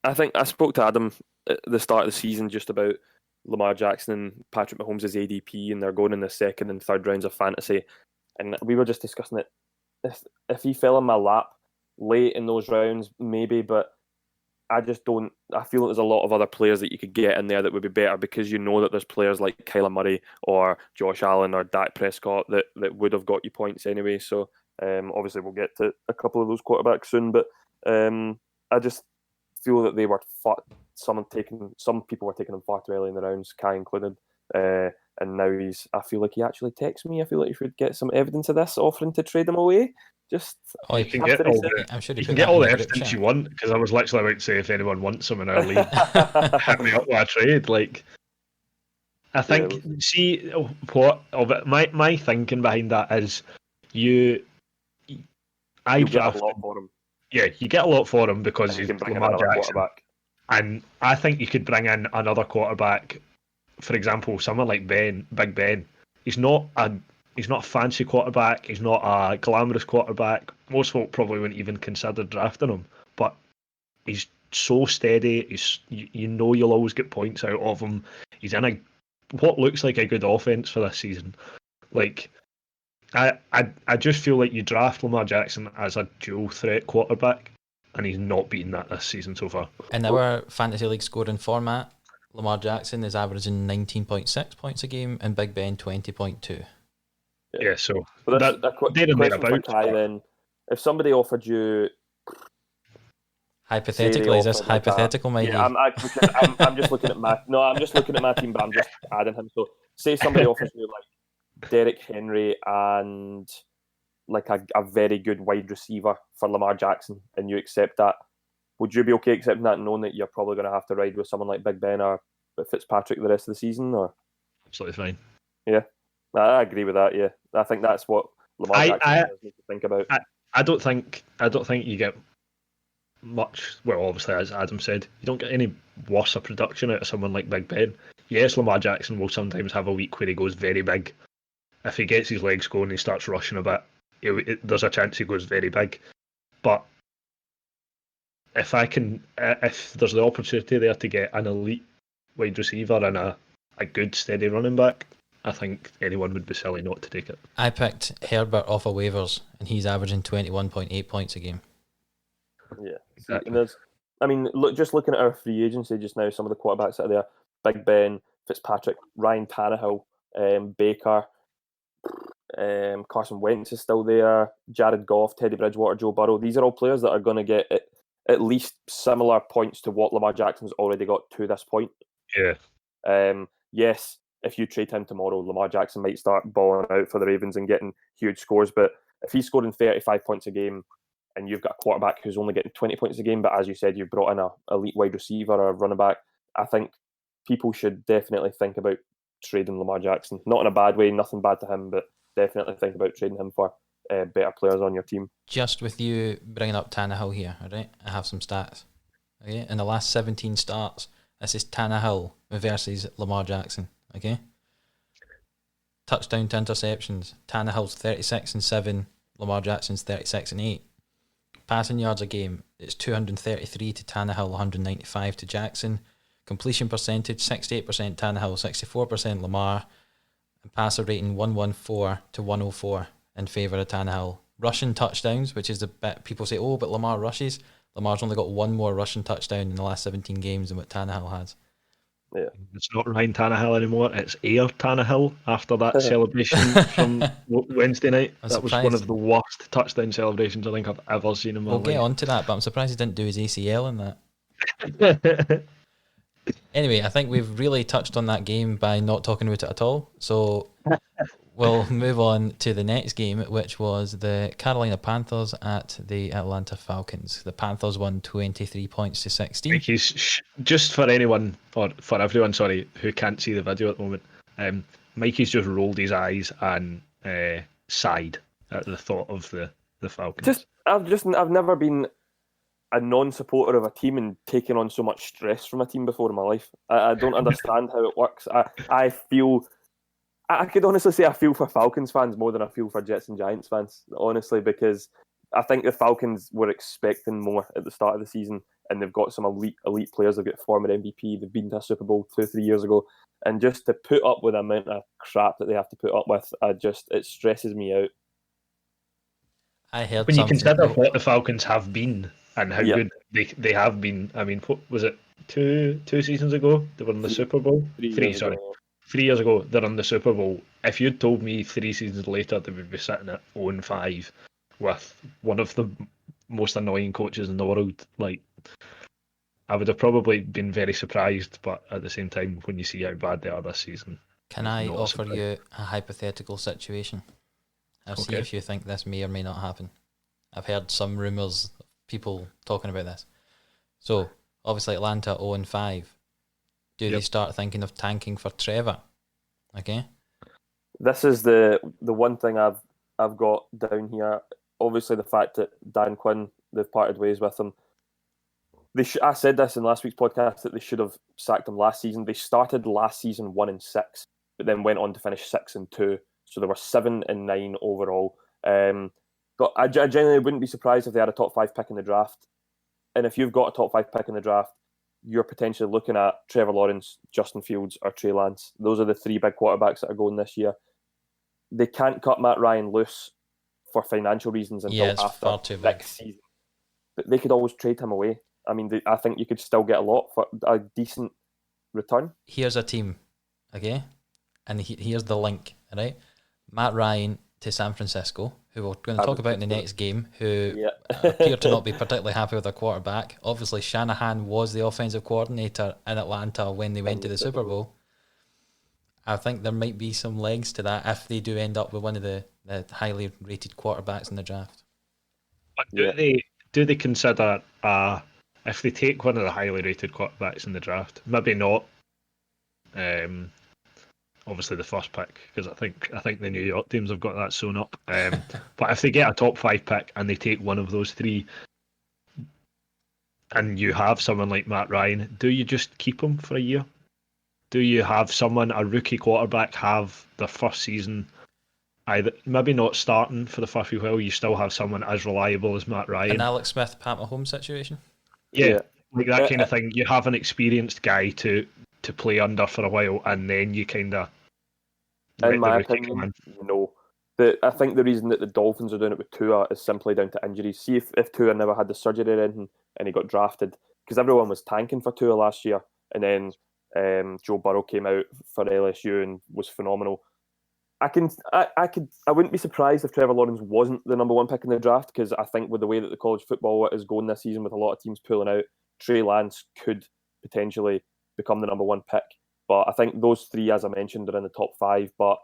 I think I spoke to Adam at the start of the season just about Lamar Jackson and Patrick Mahomes' ADP, and they're going in the second and third rounds of fantasy. And we were just discussing it. If he fell in my lap late in those rounds, maybe, but I just don't. I feel like there's a lot of other players that you could get in there that would be better, because you know that there's players like Kyler Murray or Josh Allen or Dak Prescott that would have got you points anyway. So obviously we'll get to a couple of those quarterbacks soon, but I just feel that they were some people were taking him far too early in the rounds, Kai included. And now I feel like he actually texts me. I feel like you should get some evidence of this, offering to trade him away. Just you can get all the evidence you want, because I was literally about to say if anyone wants him in our league, hit me up with a trade. Like, I think see what of it. My thinking behind that is you get a lot for him. Yeah, you get a lot for him because he's Lamar Jackson. And I think you could bring in another quarterback. For example, someone like Big Ben. He's not a fancy quarterback. He's not a glamorous quarterback. Most folk probably wouldn't even consider drafting him. But he's so steady. You know you'll always get points out of him. He's in what looks like a good offense for this season. Like, I just feel like you draft Lamar Jackson as a dual threat quarterback, and he's not beaten that this season so far. In our fantasy league scoring format, Lamar Jackson is averaging 19.6 points a game, and Big Ben 20.2. Yeah, so that's a question for Kai then. If somebody offered you, hypothetically, is this hypothetical, Mikey? Yeah, I'm just looking at I'm just looking at my team, but I'm just adding him. So, say somebody offers you like Derrick Henry and like a very good wide receiver for Lamar Jackson, and you accept that. Would you be okay accepting that, knowing that you're probably going to have to ride with someone like Big Ben or Fitzpatrick the rest of the season? Or absolutely fine. Yeah, I agree with that. Yeah, I think that's what Lamar Jackson needs to think about. I don't think you get much. Well, obviously, as Adam said, you don't get any worse of production out of someone like Big Ben. Yes, Lamar Jackson will sometimes have a week where he goes very big. If he gets his legs going, he starts rushing a bit. There's a chance he goes very big, but if there's the opportunity there to get an elite wide receiver and a good steady running back, I think anyone would be silly not to take it. I picked Herbert off of waivers, and he's averaging 21.8 points a game. Yeah, exactly. Just looking at our free agency just now, some of the quarterbacks that are there: Big Ben, Fitzpatrick, Ryan Tannehill, Baker, Carson Wentz is still there, Jared Goff, Teddy Bridgewater, Joe Burrow. These are all players that are going to get at least similar points to what Lamar Jackson's already got to this point. Yeah. Yes, if you trade him tomorrow, Lamar Jackson might start balling out for the Ravens and getting huge scores. But if he's scoring 35 points a game and you've got a quarterback who's only getting 20 points a game, but as you said, you've brought in a elite wide receiver or a running back, I think people should definitely think about trading Lamar Jackson. Not in a bad way, nothing bad to him, but definitely think about trading him for better players on your team. Just with you bringing up Tannehill here, all right? I have some stats. Okay, in the last 17 starts, this is Tannehill versus Lamar Jackson. Okay, touchdown to interceptions. Tannehill's 36-7, Lamar Jackson's 36-8. Passing yards a game, it's 233 to Tannehill, 195 to Jackson. Completion percentage, 68% Tannehill, 64% Lamar. And passer rating, 114 to 104 in favour of Tannehill. Rushing touchdowns, which is the bit people say, oh, but Lamar rushes. Lamar's only got one more rushing touchdown in the last 17 games than what Tannehill has. Yeah, it's not Ryan Tannehill anymore. It's Air Tannehill after that celebration from Wednesday night. That was one of the worst touchdown celebrations I think I've ever seen in my life. We'll get on to that, but I'm surprised he didn't do his ACL in that. Anyway, I think we've really touched on that game by not talking about it at all. So We'll move on to the next game, which was the Carolina Panthers at the Atlanta Falcons. The Panthers won 23 points to 16. Mikey's just for anyone or for everyone, sorry, who can't see the video at the moment. Mikey's just rolled his eyes and sighed at the thought of the Falcons. I've never been a non-supporter of a team and taken on so much stress from a team before in my life. I don't understand how it works. I feel, I could honestly say I feel for Falcons fans more than I feel for Jets and Giants fans, honestly, because I think the Falcons were expecting more at the start of the season, and they've got some elite players. They've got former MVP. They've been to a Super Bowl 2-3 years ago, and just to put up with the amount of crap that they have to put up with, it stresses me out. I heard When you something. consider what the Falcons have been and how Yeah. good they have been, I mean, what was it, two seasons ago? They were in the Super Bowl? 3 Three, years sorry. ago. 3 years ago, they're in the Super Bowl. If you'd told me 3 seasons later they would be sitting at 0-5 with one of the most annoying coaches in the world, like, I would have probably been very surprised, but at the same time, when you see how bad they are this season. Can I offer you a hypothetical situation? I'll see Okay. if you think this may or may not happen. I've heard some rumours of people talking about this. So, obviously Atlanta 0-5. Do they start thinking of tanking for Trevor? Okay. This is the one thing I've got down here. Obviously, the fact that Dan Quinn, they've parted ways with him. I said this in last week's podcast that they should have sacked him last season. They started last season 1-6, but then went on to finish 6-2. So they were 7-9 overall. But I genuinely wouldn't be surprised if they had a top 5 pick in the draft. And if you've got a top 5 pick in the draft, you're potentially looking at Trevor Lawrence, Justin Fields, or Trey Lance. Those are the 3 big quarterbacks that are going this year. They can't cut Matt Ryan loose for financial reasons until it's after far too big. next season. But they could always trade him away. I mean, I think you could still get a lot for a decent return. Here's a team, okay? And here's the link, right? Matt Ryan to San Francisco, who we're going to talk about in the next game, who appear to not be particularly happy with their quarterback. Obviously, Shanahan was the offensive coordinator in Atlanta when they went to the Super Bowl. I think there might be some legs to that if they do end up with one of the highly rated quarterbacks in the draft. But do they consider if they take one of the highly rated quarterbacks in the draft, maybe not obviously the first pick, because I think the New York teams have got that sewn up. But if they get a top 5 pick and they take one of those 3, and you have someone like Matt Ryan, do you just keep him for a year? Do you have a rookie quarterback, have their first season, either maybe not starting for the first few while, you still have someone as reliable as Matt Ryan? An Alex Smith, Pat Mahomes situation? Yeah, like that kind of thing. You have an experienced guy to play under for a while, and then you kind of... In my opinion, no. I think the reason that the Dolphins are doing it with Tua is simply down to injuries. See if Tua never had the surgery or anything and he got drafted, because everyone was tanking for Tua last year, and then Joe Burrow came out for LSU and was phenomenal. I wouldn't be surprised if Trevor Lawrence wasn't the number 1 pick in the draft, because I think with the way that the college football is going this season, with a lot of teams pulling out, Trey Lance could potentially become the number 1 pick. But I think those 3, as I mentioned, are in the top 5. But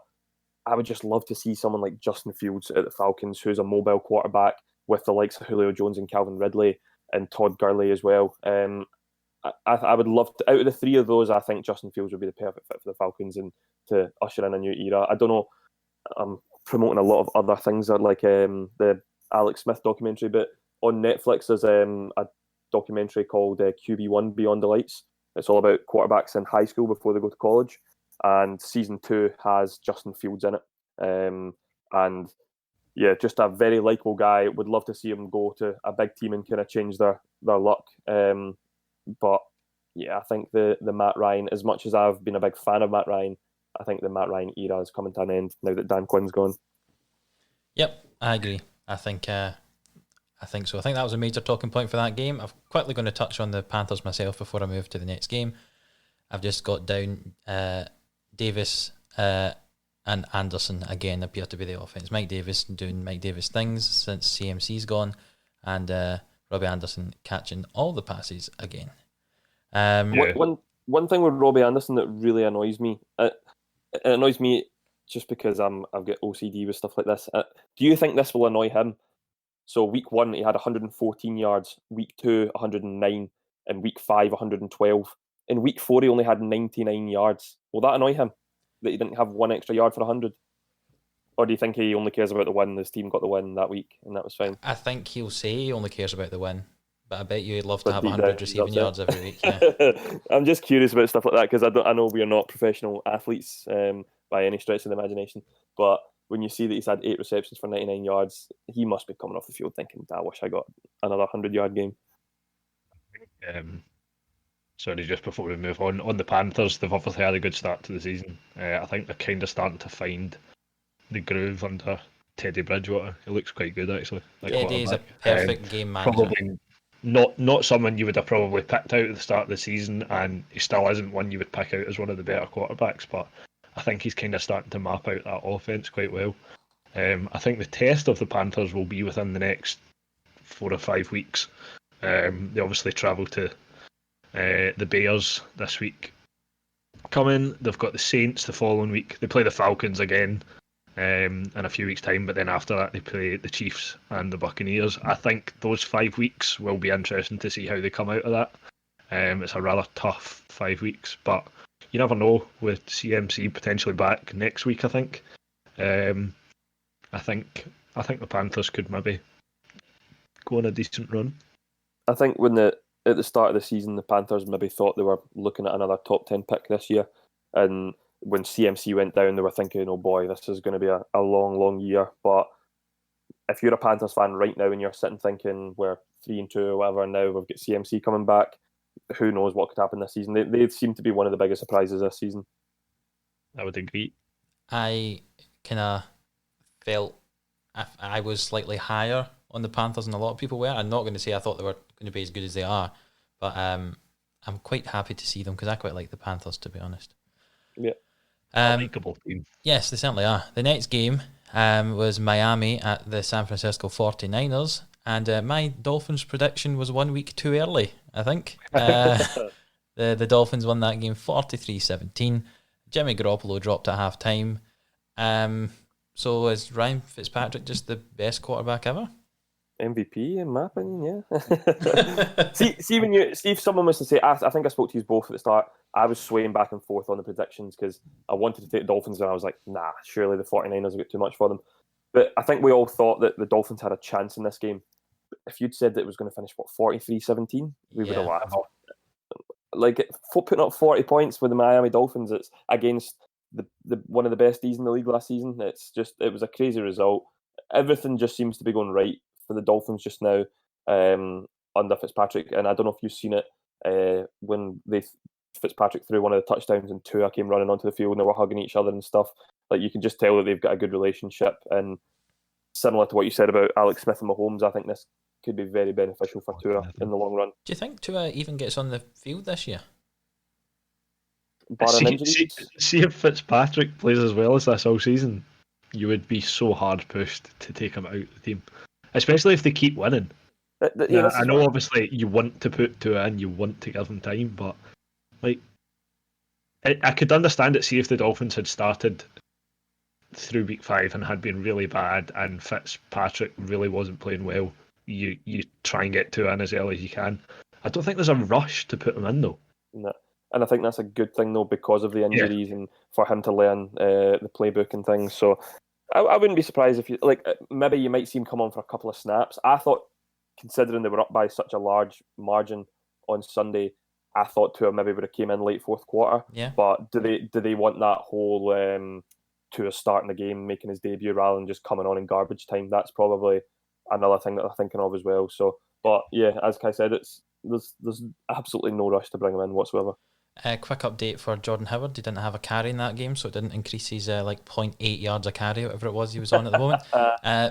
I would just love to see someone like Justin Fields at the Falcons, who's a mobile quarterback with the likes of Julio Jones and Calvin Ridley and Todd Gurley as well. I would love to, out of the 3 of those, I think Justin Fields would be the perfect fit for the Falcons and to usher in a new era. I don't know, I'm promoting a lot of other things like the Alex Smith documentary, but on Netflix there's a documentary called QB1 Beyond the Lights. It's all about quarterbacks in high school before they go to college, and season 2 has Justin Fields in it. And yeah, just a very likable guy. Would love to see him go to a big team and kind of change their luck. But yeah, I think the Matt Ryan, as much as I've been a big fan of Matt Ryan, I think the Matt Ryan era is coming to an end now that Dan Quinn's gone. Yep, I agree. I think so. I think that was a major talking point for that game. I'm quickly going to touch on the Panthers myself before I move to the next game. I've just got down Davis and Anderson again appear to be the offense. Mike Davis doing Mike Davis things since CMC's gone, and Robbie Anderson catching all the passes again. One thing with Robbie Anderson that really annoys me, it annoys me just because I've got OCD with stuff like this. Do you think this will annoy him? So week 1 he had 114 yards, week 2 109, and week 5 112. In week 4 he only had 99 yards. Will that annoy him that he didn't have one extra yard for 100? Or do you think he only cares about the win? His team got the win that week, and that was fine. I think he'll say he only cares about the win, but I bet you he'd love to But have deep 100 down, receiving that's yards every week. Yeah. it. I'm just curious about stuff like that because I know we are not professional athletes by any stretch of the imagination. But when you see that he's had 8 receptions for 99 yards, he must be coming off the field thinking, "I wish I got another 100-yard game." Sorry, just before we move on the Panthers, they've obviously had a good start to the season. I think they're kind of starting to find the groove under Teddy Bridgewater. He looks quite good actually. Teddy is a perfect game manager. Probably not someone you would have probably picked out at the start of the season, and he still isn't one you would pick out as one of the better quarterbacks. But I think he's kind of starting to map out that offense quite well. I think the test of the Panthers will be within the next 4 or 5 weeks. They obviously travel to the Bears this week. Coming, they've got the Saints the following week. They play the Falcons again in a few weeks' time, but then after that they play the Chiefs and the Buccaneers. I think those 5 weeks will be interesting to see how they come out of that. It's a rather tough 5 weeks, but you never know with CMC potentially back next week. I think the Panthers could maybe go on a decent run. I think at the start of the season, the Panthers maybe thought they were looking at another top 10 pick this year. And when CMC went down, they were thinking, oh boy, this is going to be a long, long year. But if you're a Panthers fan right now and you're sitting thinking we're 3-2 or whatever, and now we've got CMC coming back, who knows what could happen this season. They seem to be one of the biggest surprises this season. I would agree. I kind of felt I was slightly higher on the Panthers than a lot of people were. I'm not going to say I thought they were going to be as good as they are, but I'm quite happy to see them because I quite like the Panthers, to be honest. Yeah. Likeable team. Yes, they certainly are. The next game was Miami at the San Francisco 49ers, and my Dolphins prediction was 1 week too early, I think. The Dolphins won that game 43-17. Jimmy Garoppolo dropped at half-time. So is Ryan Fitzpatrick just the best quarterback ever? MVP in my opinion, yeah. see if someone was to say, I think I spoke to you both at the start. I was swaying back and forth on the predictions because I wanted to take the Dolphins and I was like, nah, surely the 49ers have got too much for them. But I think we all thought that the Dolphins had a chance in this game. If you'd said that it was going to finish 43-17, we would have laughed. Like putting up 40 points with the Miami Dolphins, it's against the one of the best D's in the league last season. It was a crazy result. Everything just seems to be going right for the Dolphins just now under Fitzpatrick. And I don't know if you've seen it when Fitzpatrick threw one of the touchdowns and Tua came running onto the field and they were hugging each other and stuff. Like you can just tell that they've got a good relationship. And similar to what you said about Alex Smith and Mahomes, I think this could be very beneficial for Tua in the long run. Do you think Tua even gets on the field this year? See if Fitzpatrick plays as well as this all season, you would be so hard pushed to take him out of the team, especially if they keep winning. I know obviously you want to put Tua in, you want to give him time, but like I could understand it. See if the Dolphins had started through week 5 and had been really bad and Fitzpatrick really wasn't playing well, you try and get Tua in as early as you can. I don't think there's a rush to put him in though. No. And I think that's a good thing though because of the injuries and for him to learn the playbook and things. So I wouldn't be surprised if maybe you might see him come on for a couple of snaps. I thought, considering they were up by such a large margin on Sunday, I thought Tua maybe would have came in late fourth quarter. Yeah. But do they want that whole Tua starting the game, making his debut rather than just coming on in garbage time? That's probably another thing that they're thinking of as well. So, but yeah, as Kai said, there's absolutely no rush to bring him in whatsoever. Quick update for Jordan Howard. He didn't have a carry in that game, so it didn't increase his 0.8 yards a carry, whatever it was he was on at the moment.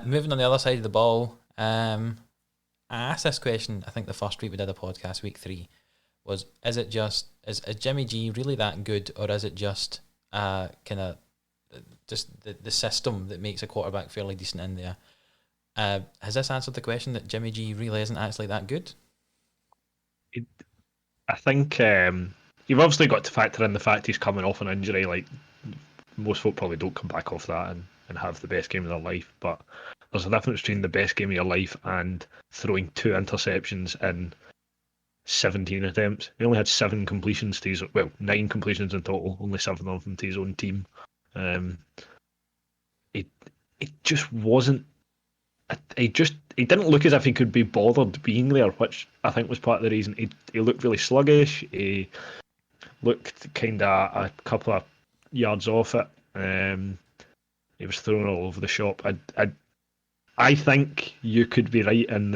Moving on the other side of the ball, I asked this question, I think the first week we did a podcast, week 3, was is Jimmy G really that good, or is it just kind of just the system that makes a quarterback fairly decent in there? Has this answered the question that Jimmy G really isn't actually that good? I think you've obviously got to factor in the fact he's coming off an injury. Like most folk probably don't come back off that and have the best game of their life, but there's a difference between the best game of your life and throwing 2 interceptions in 17 attempts. He only had 7 completions to his, 9 completions in total, only 7 of them to his own team. It just wasn't. He didn't look as if he could be bothered being there, which I think was part of the reason. He looked really sluggish. He looked kind of a couple of yards off it. He was thrown all over the shop. I think you could be right in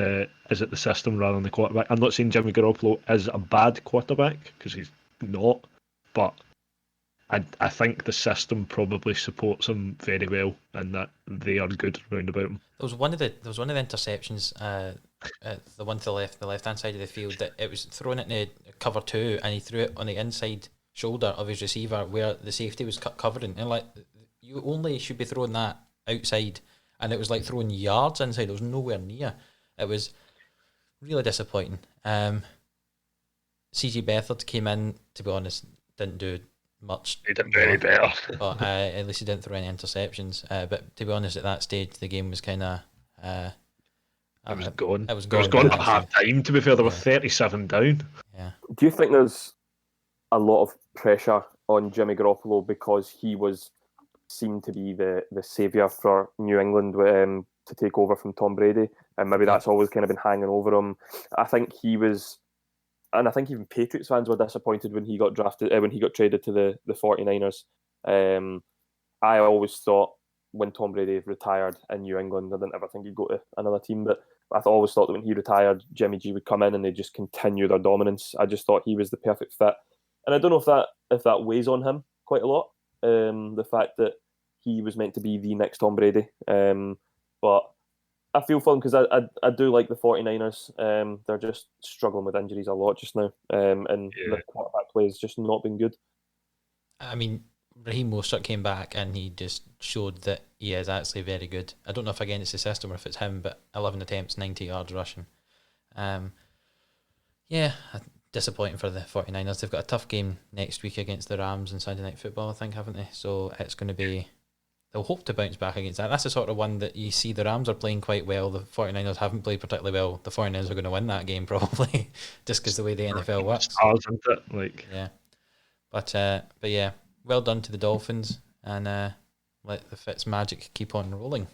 is it the system rather than the quarterback? I'm not saying Jimmy Garoppolo is a bad quarterback, because he's not, but I think the system probably supports him very well, and that they are good round about him. There was one of the interceptions, the one to the left hand side of the field, that it was thrown into cover 2, and he threw it on the inside shoulder of his receiver where the safety was covering. And like, you only should be throwing that outside, and it was like throwing yards inside. It was nowhere near. It was really disappointing. CG Beathard came in, to be honest, didn't do much. He didn't do any better. But at least he didn't throw any interceptions. But to be honest, at that stage, the game was kind of... it was gone. It was gone at half time, to be fair. They were 37 down. Yeah. Do you think there's a lot of pressure on Jimmy Garoppolo because he seemed to be the saviour for New England to take over from Tom Brady, and maybe that's always kind of been hanging over him? I think he was, and I think even Patriots fans were disappointed when he got drafted, when he got traded to the 49ers. I always thought when Tom Brady retired in New England, I didn't ever think he'd go to another team, but I always thought that when he retired, Jimmy G would come in and they'd just continue their dominance. I just thought he was the perfect fit. And I don't know if that weighs on him quite a lot, the fact that he was meant to be the next Tom Brady. But I feel for him because I do like the 49ers. They're just struggling with injuries a lot just now. And the quarterback play has just not been good. I mean, Raheem Mostert came back and he just showed that he is actually very good. I don't know if again it's the system or if it's him, but 11 attempts, 90 yards rushing. Disappointing for the 49ers. They've got a tough game next week against the Rams in Sunday Night Football, I think, haven't they? So it's going to be... They'll hope to bounce back against that. That's the sort of one that you see the Rams are playing quite well. The 49ers haven't played particularly well. The 49ers are going to win that game probably, just because the way the NFL works. Stars, isn't it? Like... Yeah. But yeah, well done to the Dolphins, and let the Fitz magic keep on rolling.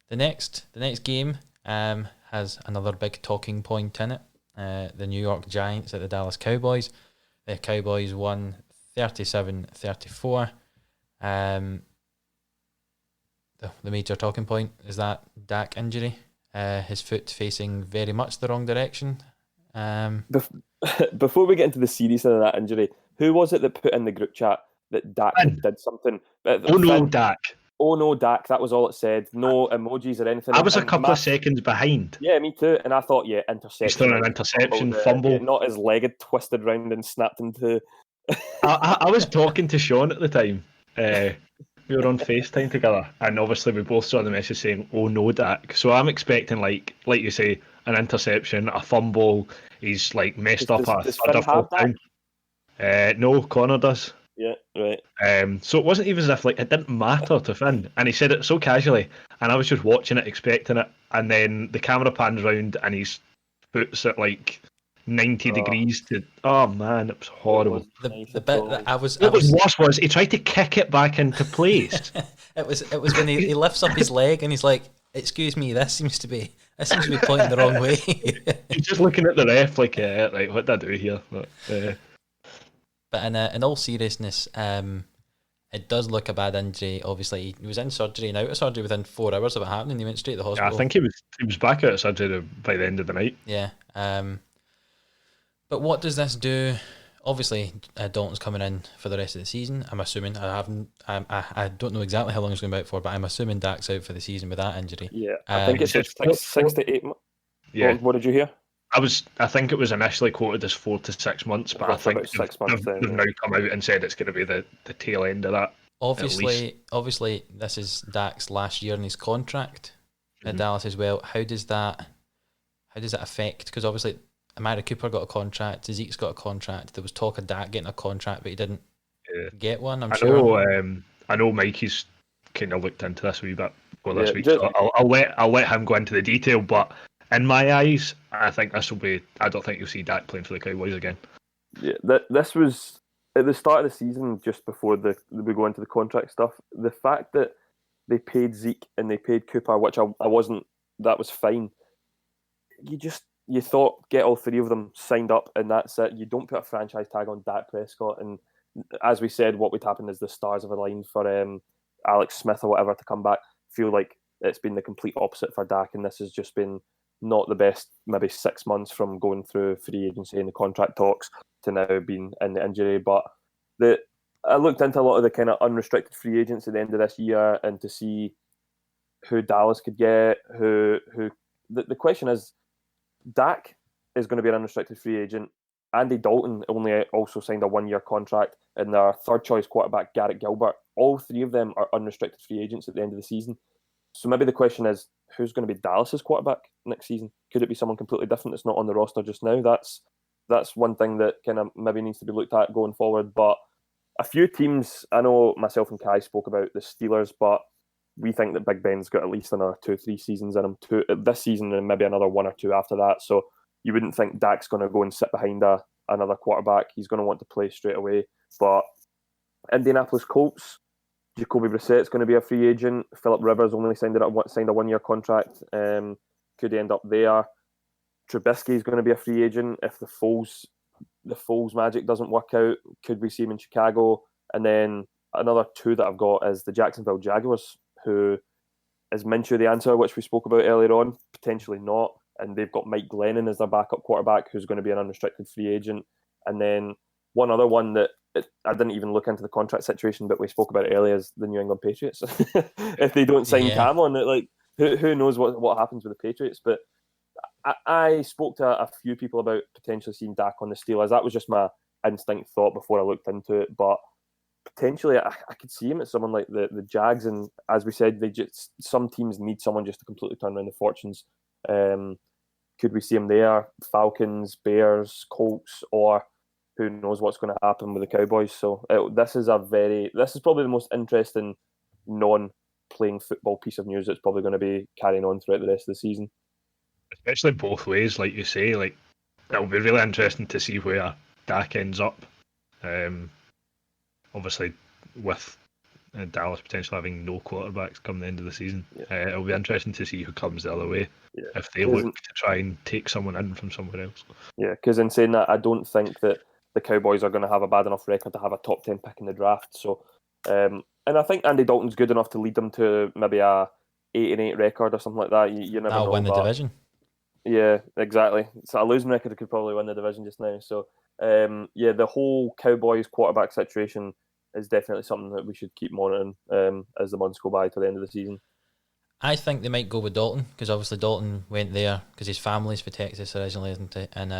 The next game has another big talking point in it. The New York Giants at the Dallas Cowboys. The Cowboys won 37-34. The major talking point is that Dak injury. His foot facing very much the wrong direction. Before we get into the seriousness of that injury, who was it that put in the group chat that Dak did something? Dak. Oh no, Dak. That was all it said. No emojis or anything. I was a couple of seconds behind. Yeah, me too. And I thought, interception. He's throwing an interception, fumble. Yeah, not his leg had twisted round and snapped into... I was talking to Sean at the time. We were on FaceTime together, and obviously we both saw the message saying, "Oh no, Dak." So I'm expecting, like you say, an interception, a fumble. He's like messed up a third or fourth down. No, Connor does. Yeah, right. So it wasn't even as if like it didn't matter to Finn, and he said it so casually, and I was just watching it, expecting it, and then the camera pans round, and his foot's at like 90 degrees to. Oh man, it was horrible. The bit that I was. What was worse was he tried to kick it back into place. It was when he lifts up his leg and he's like, "Excuse me, this seems to be pointing the wrong way." He's just looking at the ref like, like what did I do here? But in all seriousness, it does look a bad injury. Obviously, he was in surgery and out of surgery within 4 hours of it happening. He went straight to the hospital. Yeah, I think he was back out of surgery by the end of the night. Yeah. But what does this do? Obviously, Dalton's coming in for the rest of the season. I'm assuming. I don't know exactly how long he's going to be out for, but I'm assuming Dak's out for the season with that injury. Yeah, I think it's 6 to 8 months. Yeah. What did you hear? I think it was initially quoted as 4 to 6 months, but I think 6 months they've now come out and said it's going to be the tail end of that. Obviously, this is Dak's last year in his contract at Dallas as well. How does that affect? Because obviously, Amari Cooper got a contract, Zeke's got a contract. There was talk of Dak getting a contract, but he didn't get one. I'm I sure. know. I know Mikey's kind of looked into this a wee bit for this week, just- so I'll let him go into the detail. But in my eyes, I think this will be. I don't think you'll see Dak playing for the Cowboys again. Yeah, this was at the start of the season, just before we go into the contract stuff. The fact that they paid Zeke and they paid Cooper, which I wasn't, that was fine. You thought get all three of them signed up and that's it. You don't put a franchise tag on Dak Prescott. And as we said, what would happen is the stars have aligned for Alex Smith or whatever to come back. Feel like it's been the complete opposite for Dak, and this has just been not the best, maybe 6 months from going through free agency and the contract talks to now being in the injury. But I looked into a lot of the kind of unrestricted free agents at the end of this year and to see who Dallas could get. The question is, Dak is going to be an unrestricted free agent. Andy Dalton only also signed a 1-year contract, and their third choice quarterback, Garrett Gilbert. All three of them are unrestricted free agents at the end of the season. So maybe the question is, who's going to be Dallas's quarterback next season? Could it be someone completely different that's not on the roster just now? That's one thing that kind of maybe needs to be looked at going forward. But a few teams, I know myself and Kai spoke about the Steelers, but we think that Big Ben's got at least another 2-3 seasons in him, this season and maybe another 1 or 2 after that. So you wouldn't think Dak's going to go and sit behind another quarterback. He's going to want to play straight away. But Indianapolis Colts, Jacoby Brissett's going to be a free agent. Philip Rivers only signed a 1-year contract. Could end up there. Trubisky is going to be a free agent if the Foles magic doesn't work out. Could we see him in Chicago? And then another 2 that I've got is the Jacksonville Jaguars, who is Minshew the answer, which we spoke about earlier on? Potentially not. And they've got Mike Glennon as their backup quarterback, who's going to be an unrestricted free agent. And then one other one that I didn't even look into the contract situation, but we spoke about it earlier, is the New England Patriots. If they don't sign Cam on it, like who knows what happens with the Patriots? But I spoke to a few people about potentially seeing Dak on the Steelers. That was just my instinct thought before I looked into it. But potentially, I could see him at someone like the Jags. And as we said, some teams need someone just to completely turn around the fortunes. Could we see him there? Falcons, Bears, Colts, or who knows what's going to happen with the Cowboys? So this is probably the most interesting non-playing football piece of news that's probably going to be carrying on throughout the rest of the season. Especially both ways, like you say. Like it'll be really interesting to see where Dak ends up. Obviously, with Dallas potentially having no quarterbacks come the end of the season, it'll be interesting to see who comes the other way. Yeah. If they look to try and take someone in from somewhere else. Yeah, because in saying that, I don't think that the Cowboys are going to have a bad enough record to have a top 10 pick in the draft. So, and I think Andy Dalton's good enough to lead them to maybe a 8-8 record or something like that. You never know. That'll win the division. Yeah, exactly. So a losing record could probably win the division just now. So, the whole Cowboys quarterback situation is definitely something that we should keep monitoring as the months go by to the end of the season. I think they might go with Dalton, because obviously Dalton went there because his family's for Texas originally, isn't he? And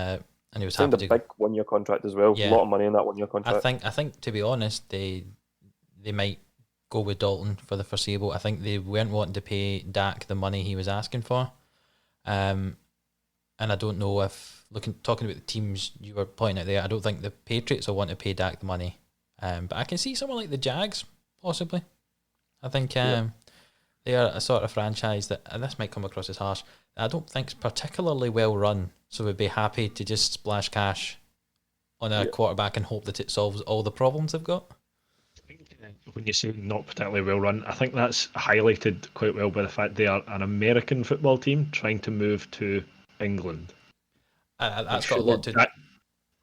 he was signed happy a big 1-year contract as well. Yeah. A lot of money in that 1-year contract. I think to be honest, they might go with Dalton for the foreseeable. I think they weren't wanting to pay Dak the money he was asking for. And I don't know if talking about the teams you were pointing out there, I don't think the Patriots will want to pay Dak the money. But I can see someone like the Jags possibly. I think they are a sort of franchise that, and this might come across as harsh, I don't think is particularly well run, so we'd be happy to just splash cash on a quarterback and hope that it solves all the problems they've got. When you say not particularly well run, I think that's highlighted quite well by the fact they are an American football team trying to move to England. That's got a lot to... That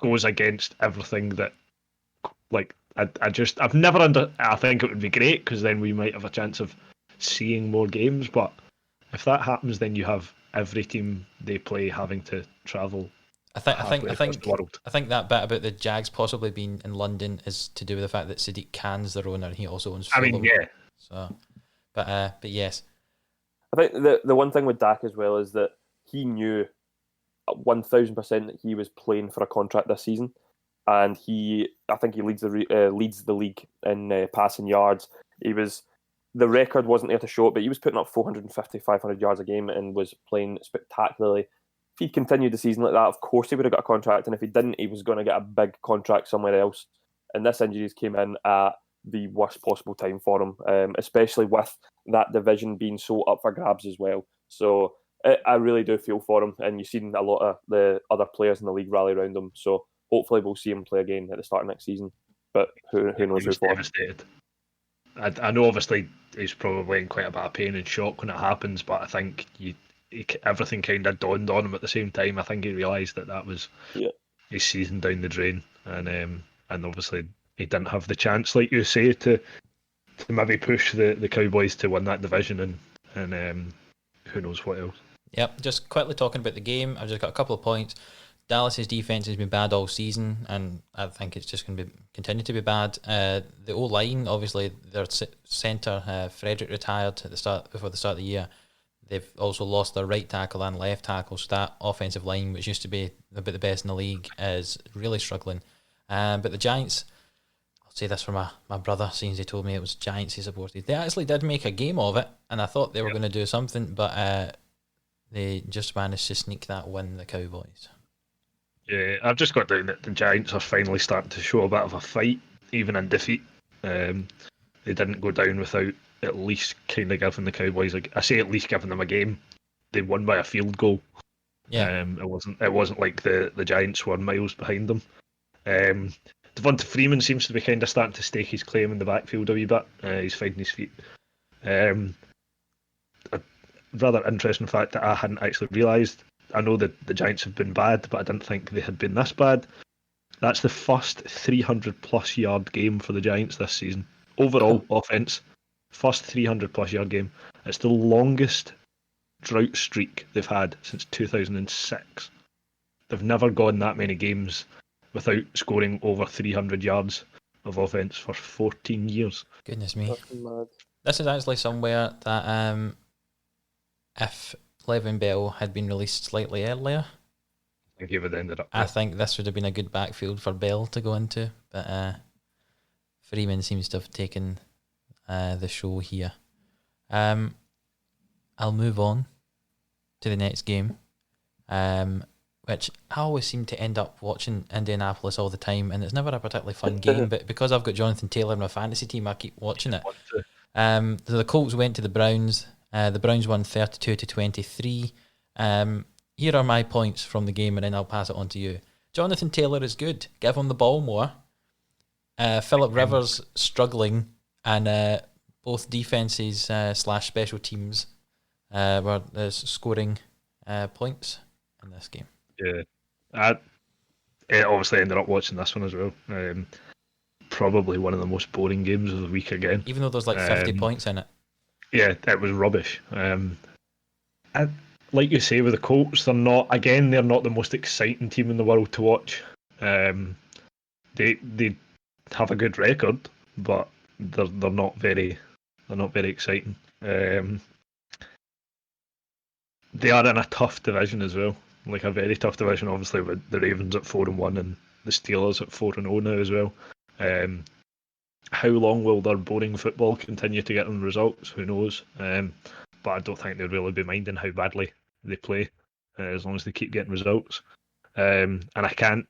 goes against everything that, like, I've never I think it would be great because then we might have a chance of seeing more games, but if that happens, then you have every team they play having to travel. I think that bit about the Jags possibly being in London is to do with the fact that Sadiq Khan's their owner and he also owns Fulham. So, but yes, I think the one thing with Dak as well is that he knew 1,000% that he was playing for a contract this season, and I think he leads the league in passing yards. The record wasn't there to show it, but he was putting up 450, 500 yards a game and was playing spectacularly. If he continued the season like that, of course he would have got a contract, and if he didn't, he was going to get a big contract somewhere else. and this injuries came in at the worst possible time for him, especially with that division being so up for grabs as well. So I really do feel for him, and you've seen a lot of the other players in the league rally around him. So hopefully we'll see him play again at the start of next season. But who knows He who was for? devastated. I know obviously he's probably in quite a bit of pain and shock when it happens, but I think everything kind of dawned on him at the same time. I think he realised that was his season down the drain, and obviously he didn't have the chance, like you say, to maybe push the Cowboys to win that division, and who knows what else. Yep, just quickly talking about the game, I've just got a couple of points. Dallas's defense has been bad all season, and I think it's just going to continue to be bad. The O-line, obviously, their centre, Frederick, retired before the start of the year. They've also lost their right tackle and left tackle, so that offensive line, which used to be about the best in the league, is really struggling. But the Giants, I'll say this for my brother, since he told me it was Giants he supported. They actually did make a game of it, and I thought they were going to do something, but they just managed to sneak that win, the Cowboys. Yeah, I've just got down that the Giants are finally starting to show a bit of a fight, even in defeat. They didn't go down without at least kind of giving the Cowboys, I say at least giving them a game. They won by a field goal. Yeah, it wasn't like the Giants were miles behind them. Devonta Freeman seems to be kind of starting to stake his claim in the backfield a wee bit. He's finding his feet. A rather interesting fact that I hadn't actually realised. I know that the Giants have been bad, but I didn't think they had been this bad. That's the first 300-plus yard game for the Giants this season. Overall offense, first 300-plus yard game. It's the longest drought streak they've had since 2006. They've never gone that many games without scoring over 300 yards of offense for 14 years. goodness me. That's mad. This is actually somewhere that if Le'Veon Bell had been released slightly earlier, I think he would have ended up. I think this would have been a good backfield for Bell to go into, but Freeman seems to have taken the show here. I'll move on to the next game, which I always seem to end up watching Indianapolis all the time, and it's never a particularly fun game, but because I've got Jonathan Taylor in my fantasy team, I keep watching it. So the Colts went to the Browns. The Browns won 32-23. Here are my points from the game, and then I'll pass it on to you. Jonathan Taylor is good. Give him the ball more. Phillip Rivers struggling, and both defenses / special teams were scoring points in this game. Yeah, I obviously ended up watching this one as well. Probably one of the most boring games of the week again. Even though there's like 50 points in it. Yeah, it was rubbish. Like you say, with the Colts, they're not the most exciting team in the world to watch. They have a good record, but they're not very exciting. They are in a tough division as well, like a very tough division. Obviously, with the Ravens at 4-1 and the Steelers at 4-0 now as well. How long will their boring football continue to get them results? Who knows? But I don't think they'll really be minding how badly they play, as long as they keep getting results. And I can't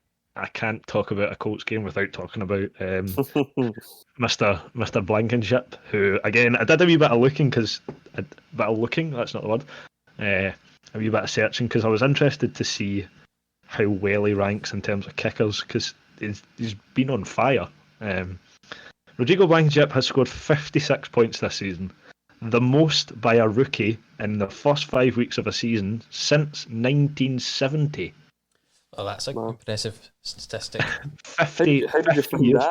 talk about a Colts game without talking about Mr. Blankenship, who again I did a wee bit of looking that's not the word. A wee bit of searching because I was interested to see how well he ranks in terms of kickers because he's been on fire. Rodrigo Blankenship has scored 56 points this season, the most by a rookie in the first 5 weeks of a season since 1970. Well, that's an impressive statistic. 50 how did you find years.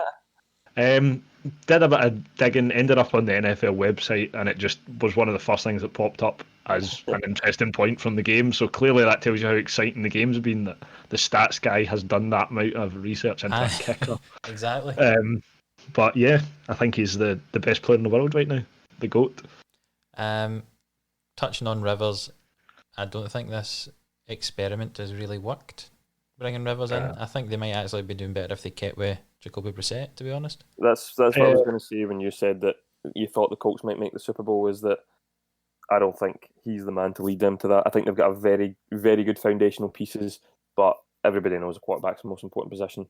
That? Did a bit of digging, ended up on the NFL website, and it just was one of the first things that popped up as an interesting point from the game. So clearly that tells you how exciting the game's been, that the stats guy has done that amount of research into a kicker. Exactly. But yeah, I think he's the best player in the world right now, the GOAT. Touching on Rivers, I don't think this experiment has really worked, bringing Rivers in. I think they might actually be doing better if they kept with Jacoby Brissett, to be honest. That's what I was going to say when you said that you thought the Colts might make the Super Bowl, is that I don't think he's the man to lead them to that. I think they've got a very, very good foundational pieces, but everybody knows a quarterback's the most important position.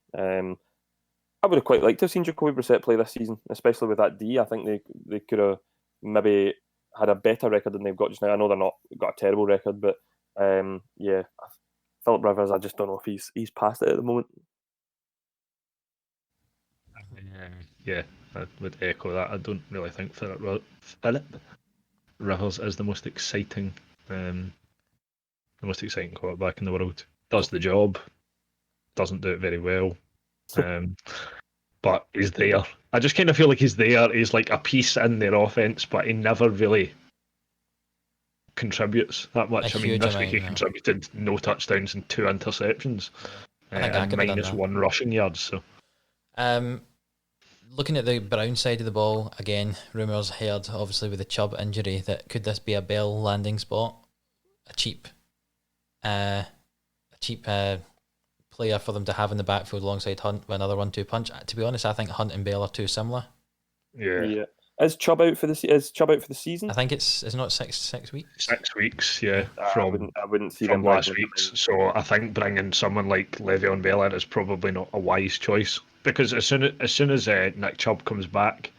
I would have quite liked to have seen Jacoby Brissett play this season, especially with that D. I think they could have maybe had a better record than they've got just now. I know they're not got a terrible record, but yeah, Philip Rivers, I just don't know if he's past it at the moment. Yeah, I would echo that. I don't really think Philip Rivers is the most exciting quarterback in the world. Does the job, doesn't do it very well, but he's there. I just kind of feel like he's there. He's like a piece in their offense, but he never really contributes that much. I mean, this week he contributed no touchdowns and 2 interceptions, and -1 rushing yards. So, looking at the Brown side of the ball again, rumours heard obviously with the Chubb injury that could this be a Bell landing spot, a cheap player for them to have in the backfield alongside Hunt with another 1-2 punch. To be honest, I think Hunt and Bell are too similar. Yeah. Is Chubb out for the season? I think it's not 6 weeks. 6 weeks, yeah. I wouldn't see them last week's. So I think bringing someone like Le'Veon Bell in is probably not a wise choice, because as soon as Nick Chubb comes back,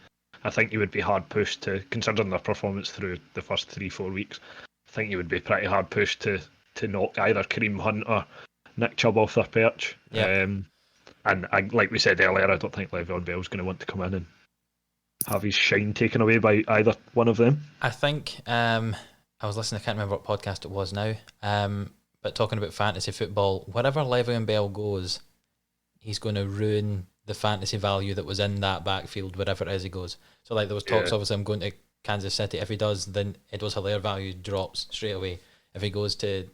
I think you would be hard pushed to, considering their performance through the first 3-4 weeks, I think you would be pretty hard pushed to knock either Kareem Hunt or Nick Chubb off their perch. Yeah. And like we said earlier, I don't think Le'Veon Bell's going to want to come in and have his shine taken away by either one of them. I think I was listening, I can't remember what podcast it was now, but talking about fantasy football, wherever Le'Veon Bell goes, he's going to ruin the fantasy value that was in that backfield wherever it is he goes. So like there was talks, obviously I'm going to Kansas City. If he does, then Edwards-Helaire value drops straight away. If he goes to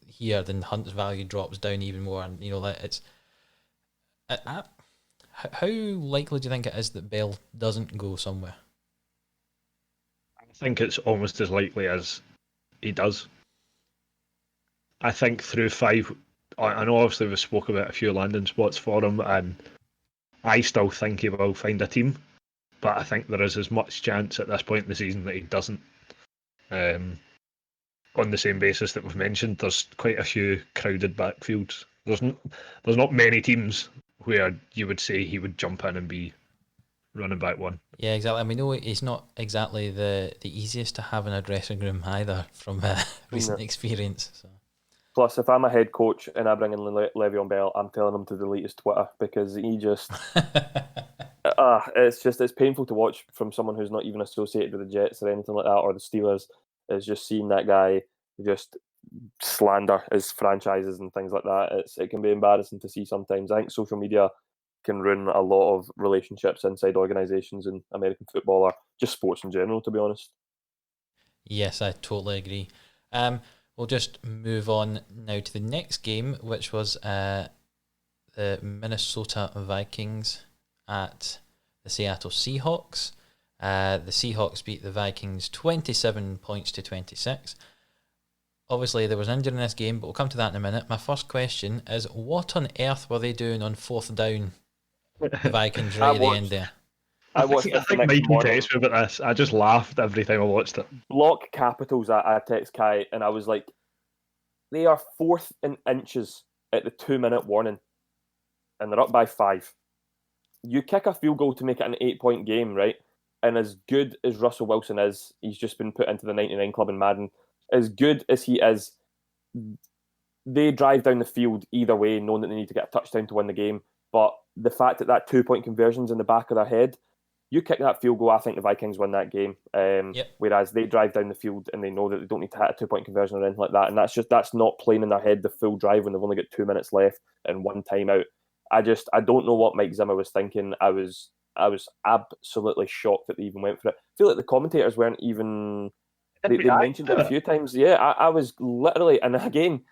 here, then Hunt's value drops down even more, and it's. How likely do you think it is that Bell doesn't go somewhere? I think it's almost as likely as he does. I think through 5, I know obviously we spoke about a few landing spots for him, and I still think he will find a team, but I think there is as much chance at this point in the season that he doesn't. On the same basis that we've mentioned, there's quite a few crowded backfields. There's not many teams where you would say he would jump in and be running back one. Yeah, exactly. And we know he's not exactly the easiest to have in a dressing room either, from recent experience. So. Plus, if I'm a head coach and I bring in Le'Veon Bell, I'm telling him to delete his Twitter, because he just... it's painful to watch from someone who's not even associated with the Jets or anything like that, or the Steelers, is just seeing that guy just slander his franchises and things like that. It can be embarrassing to see sometimes. I think social media can ruin a lot of relationships inside organisations in American football, or just sports in general, to be honest. Yes, I totally agree. We'll just move on now to the next game, which was the Minnesota Vikings at the Seattle Seahawks. The Seahawks beat the Vikings 27 points to 26. Obviously, there was an injury in this game, but we'll come to that in a minute. My first question is, what on earth were they doing on 4th down, the Vikings, right at the end there? I think Mikey texted me about this. I just laughed every time I watched it. Block capitals, I text Kai, and I was like, they are 4th in inches at the 2-minute warning, and they're up by 5. You kick a field goal to make it an 8-point game, right? And as good as Russell Wilson is, he's just been put into the 99 club in Madden. As good as he is, they drive down the field either way, knowing that they need to get a touchdown to win the game. But the fact that 2-point conversion's in the back of their head, you kick that field goal, I think the Vikings win that game. Whereas they drive down the field and they know that they don't need to hit a 2-point conversion or anything like that. And that's not playing in their head the full drive when they've only got 2 minutes left and 1 timeout. I don't know what Mike Zimmer was thinking. I was absolutely shocked that they even went for it. I feel like the commentators weren't even... They mentioned it a few times. Yeah, I was literally... And again,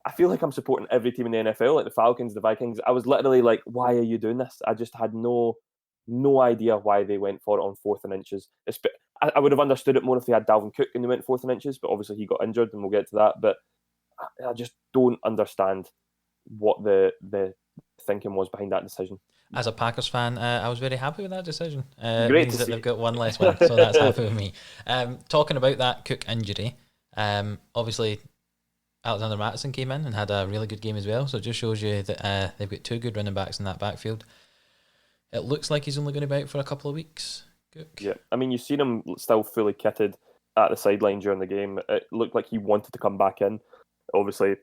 I feel like I'm supporting every team in the NFL, like the Falcons, the Vikings. I was literally like, why are you doing this? I just had no idea why they went for it on 4th and inches. I would have understood it more if they had Dalvin Cook and they went 4th and inches, but obviously he got injured, and we'll get to that. But I just don't understand what the thinking was behind that decision. As a Packers fan, I was very happy with that decision. Great means that they've got 1 less win, so that's happy with me. Talking about that Cook injury, obviously Alexander Mattison came in and had a really good game as well, so it just shows you that they've got 2 good running backs in that backfield. it looks like he's only going to be out for a couple of weeks. Cook. Yeah, I mean, you've seen him still fully kitted at the sideline during the game. It looked like he wanted to come back in. Obviously,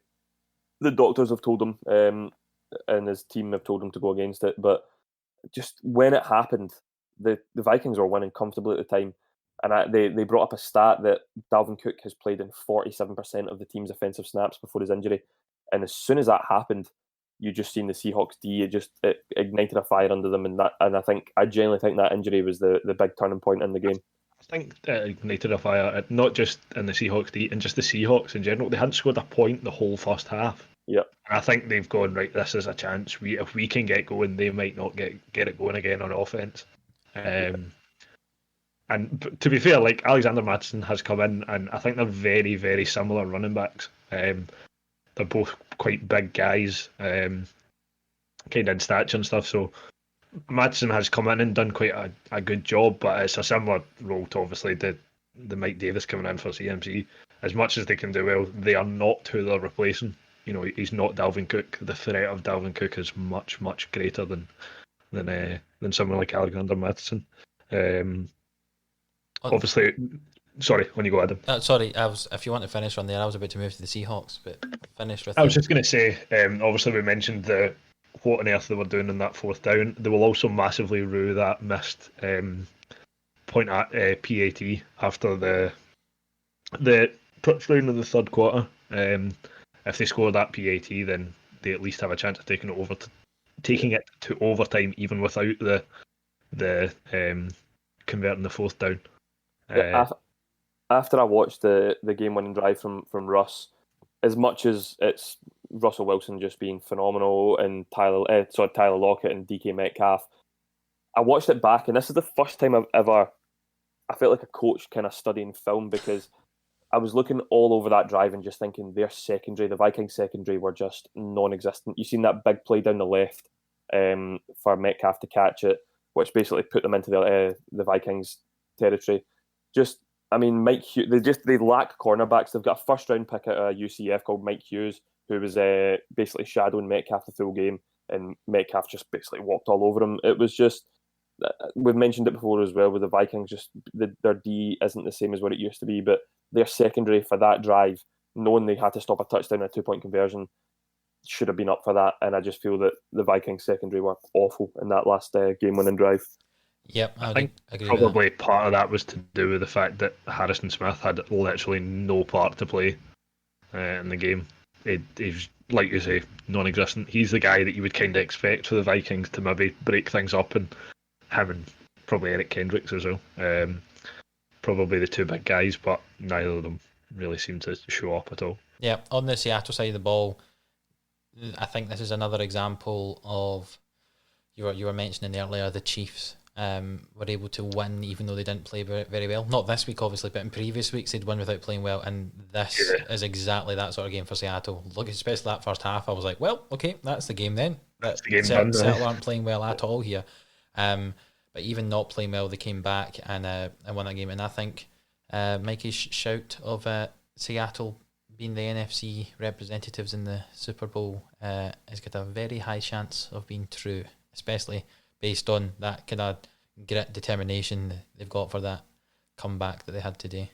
the doctors have told him, and his team have told him to go against it. But just when it happened, the Vikings were winning comfortably at the time. And they brought up a stat that Dalvin Cook has played in 47% of the team's offensive snaps before his injury. And as soon as that happened, you just seen the Seahawks D. It ignited a fire under them, and I genuinely think that injury was the big turning point in the game. I think it ignited a fire, not just in the Seahawks D, and just the Seahawks in general. They hadn't scored a point the whole first half. Yeah, I think they've gone, right, this is a chance. If we can get going, they might not get it going again on offense. And to be fair, like Alexander Mattison has come in, and I think they're very, very similar running backs. They're both quite big guys, kind of in stature and stuff. So Mattison has come in and done quite a good job, but it's a similar role to obviously the Mike Davis coming in for CMC. As much as they can do well, they are not who they're replacing. You know, he's not Dalvin Cook. The threat of Dalvin Cook is much, much greater than someone like Alexander Mattison. Obviously, sorry, when you go, Adam. Sorry, if you want to finish on there, I was about to move to the Seahawks, but finish with. I was just going to say, obviously, we mentioned what on earth they were doing in that fourth down. They will also massively rue that missed point at PAT after the touchdown in the third quarter. If they score that PAT, then they at least have a chance of taking it to overtime, even without the converting the fourth down. After I watched the game-winning drive from Russ, as much as it's Russell Wilson just being phenomenal and Tyler Lockett and DK Metcalf, I watched it back, and this is the first time I felt like a coach kind of studying film, because I was looking all over that drive and just thinking their secondary, the Vikings secondary, were just non-existent. You've seen that big play down the left for Metcalf to catch it, which basically put them into the Vikings territory. Mike Hughes, they lack cornerbacks. They've got a first round pick at UCF called Mike Hughes, who was basically shadowing Metcalf the full game, and Metcalf just basically walked all over him. It was just, we've mentioned it before as well, with the Vikings, just their D isn't the same as what it used to be, but their secondary for that drive, knowing they had to stop a touchdown and a 2-point conversion, should have been up for that. And I just feel that the Vikings secondary were awful in that last game-winning drive. Yep, I think probably part of that was to do with the fact that Harrison Smith had literally no part to play in the game. He's, like you say, non-existent. He's the guy that you would kind of expect for the Vikings to maybe break things up, and having probably Eric Kendricks as well. Probably the two big guys, but neither of them really seem to show up at all. Yeah, on the Seattle side of the ball, I think this is another example of, you were mentioning earlier, the Chiefs were able to win even though they didn't play very well. Not this week, obviously, but in previous weeks they'd win without playing well, and this is exactly that sort of game for Seattle. Look, especially that first half, I was like, well, okay, that's the game then. That's the game Seattle done. aren't playing well at all here. But even not playing well, they came back and won that game. And I think Mikey's shout of Seattle being the NFC representatives in the Super Bowl has got a very high chance of being true, especially based on that kind of grit, determination they've got for that comeback that they had today.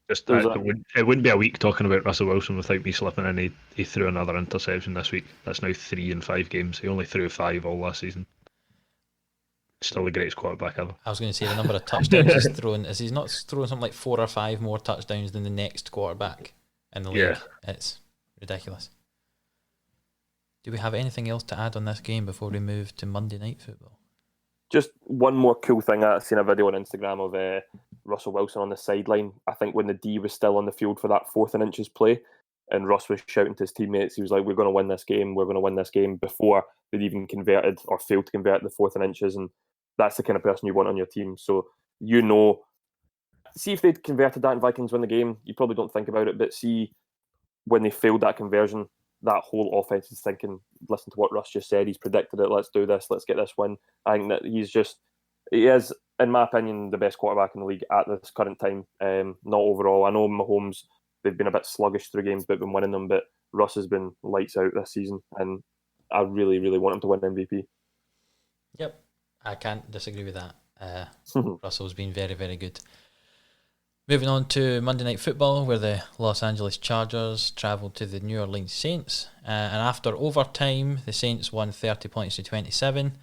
Just it wouldn't be a week talking about Russell Wilson without me slipping in. He threw another interception this week. That's now 3 in 5 games. He only threw 5 all last season. Still the greatest quarterback ever. I was going to say the number of touchdowns he's thrown. Is he's not throwing something like 4 or 5 more touchdowns than the next quarterback in the league? Yeah. It's ridiculous. Do we have anything else to add on this game before we move to Monday Night Football? Just one more cool thing. I've seen a video on Instagram of Russell Wilson on the sideline. I think when the D was still on the field for that 4th and inches play, and Russ was shouting to his teammates, he was like, we're going to win this game, we're going to win this game, before they'd even converted or failed to convert the 4th and inches. And that's the kind of person you want on your team. So, see if they'd converted that and Vikings win the game, you probably don't think about it, but see when they failed that conversion, that whole offense is thinking, listen to what Russ just said, he's predicted it, let's do this, let's get this win. I think that he is, in my opinion, the best quarterback in the league at this current time. Not overall. I know Mahomes, they've been a bit sluggish through games, but been winning them, but Russ has been lights out this season, and I really, really want him to win MVP. Yep. I can't disagree with that. Russell's been very, very good. Moving on to Monday Night Football, where the Los Angeles Chargers travelled to the New Orleans Saints. And after overtime, the Saints won 30 points to 27.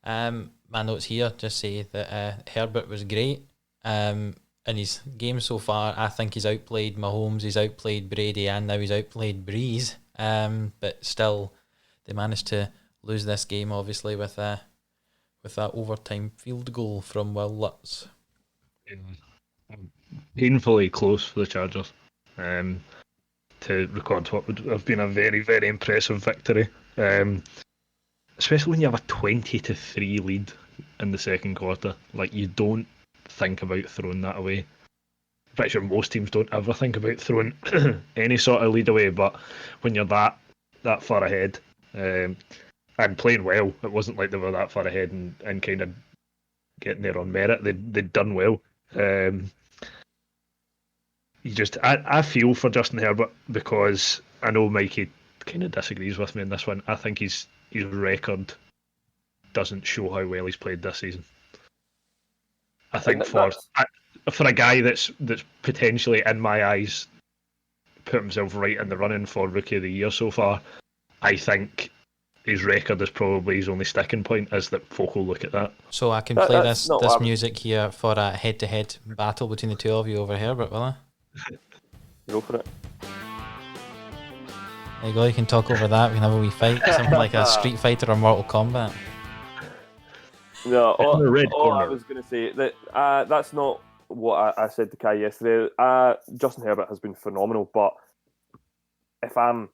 My notes here just say that Herbert was great. In his game so far, I think he's outplayed Mahomes, he's outplayed Brady, and now he's outplayed Breeze. But still, they managed to lose this game, obviously, with that overtime field goal from Will Lutz. Painfully close for the Chargers to record what would have been a very, very impressive victory. Especially when you have a 20-3 lead in the second quarter. Like, you don't think about throwing that away. I'm pretty sure most teams don't ever think about throwing any sort of lead away, but when you're that far ahead and playing well, it wasn't like they were that far ahead and kind of getting there on merit. They'd done well. I feel for Justin Herbert because I know Mikey kind of disagrees with me on this one. I think his record doesn't show how well he's played this season. I think for a guy that's potentially, in my eyes, put himself right in the running for Rookie of the Year so far, I think his record is probably his only sticking point, is that folk will look at that. So I can play this music here for a head-to-head battle between the two of you over Herbert, will I? Go for it. There you go, you can talk over that, we can have a wee fight, something like a Street Fighter or Mortal Kombat. No, all I was going to say, that that's not what I said to Kai yesterday. Justin Herbert has been phenomenal, but if I'm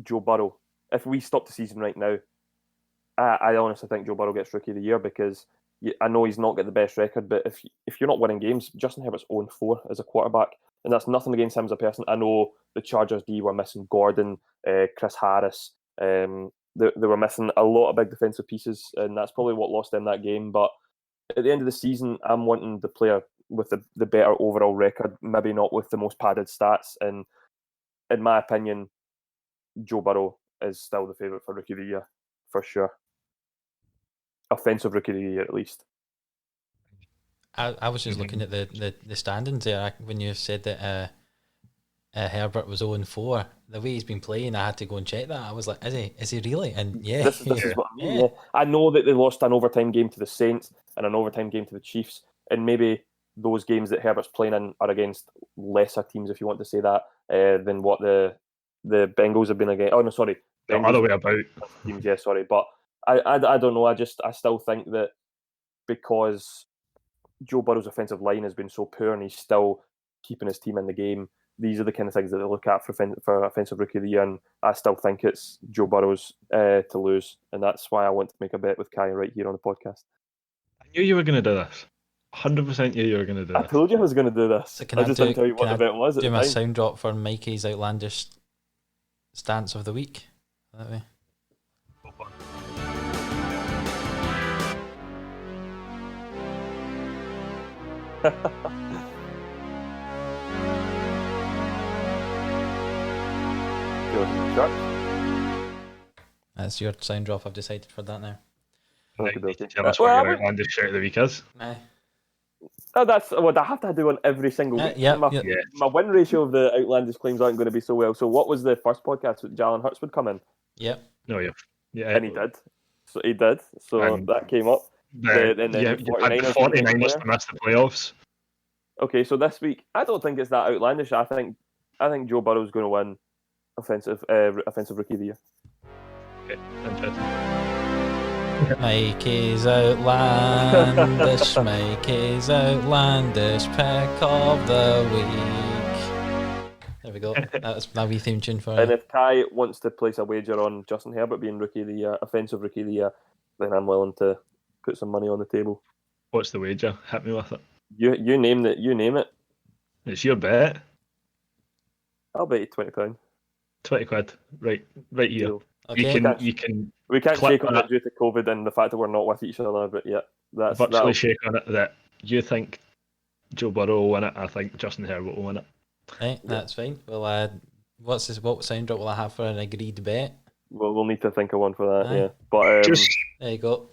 Joe Burrow, if we stop the season right now, I honestly think Joe Burrow gets Rookie of the Year because I know he's not got the best record, but if you're not winning games, Justin Herbert's 0-4 as a quarterback, and that's nothing against him as a person. I know the Chargers D were missing Gordon, Chris Harris. They were missing a lot of big defensive pieces, and that's probably what lost them that game. But at the end of the season, I'm wanting the player with the better overall record, maybe not with the most padded stats. And in my opinion, Joe Burrow is still the favourite for Rookie of the Year, for sure. Offensive Rookie of the Year, at least. I was just looking at the standings there when you said that Herbert was 0-4. The way he's been playing, I had to go and check that. I was like, is he really? And yeah, this is what I mean. Yeah. I know that they lost an overtime game to the Saints and an overtime game to the Chiefs, and maybe those games that Herbert's playing in are against lesser teams, if you want to say that, than what the Bengals have been against. Oh no, sorry, the other way about teams. Yeah, sorry, but I don't know. I still think that because Joe Burrow's offensive line has been so poor and he's still keeping his team in the game, these are the kind of things that they look at for Offensive Rookie of the Year, and I still think it's Joe Burrow's to lose, and that's why I want to make a bet with Kai right here on the podcast. I knew you were going to do this. 100% knew you were going to do this. I told you I was going to do this. So I just didn't tell you what the bet was at the time. Do my sound drop for Mikey's outlandish stance of the week. That way. That's your sound drop. I've decided for that now. Tell us what your outlandish shout of the week is. Oh, that's what I have to do on every single week. My win ratio of the outlandish claims aren't going to be so well. So what was the first podcast that Jalen Hurts would come in? Yep. No, yeah. And he did. So that came up. The 49ers to miss the playoffs. Okay, so this week, I don't think it's that outlandish. I think Joe Burrow's going to win offensive Rookie of the Year. Okay, interesting. Mikey's outlandish, Mikey's outlandish pick of the week. There we go. That's my wee theme tune for it. And if Kai wants to place a wager on Justin Herbert being Rookie of the Year, offensive Rookie of the Year, then I'm willing to put some money on the table. What's the wager? Hit me with it. You name it. You name it. It's your bet. I'll bet you £20. 20 quid. Right here. Okay. We can't shake on it due to COVID and the fact that we're not with each other. But yeah, virtually shake on it that you think Joe Burrow will win it. I think Justin Herbert will win it. Right, that's fine. Well, what sound drop will I have for an agreed bet? Well, we'll need to think of one for that. Yeah, but there you go.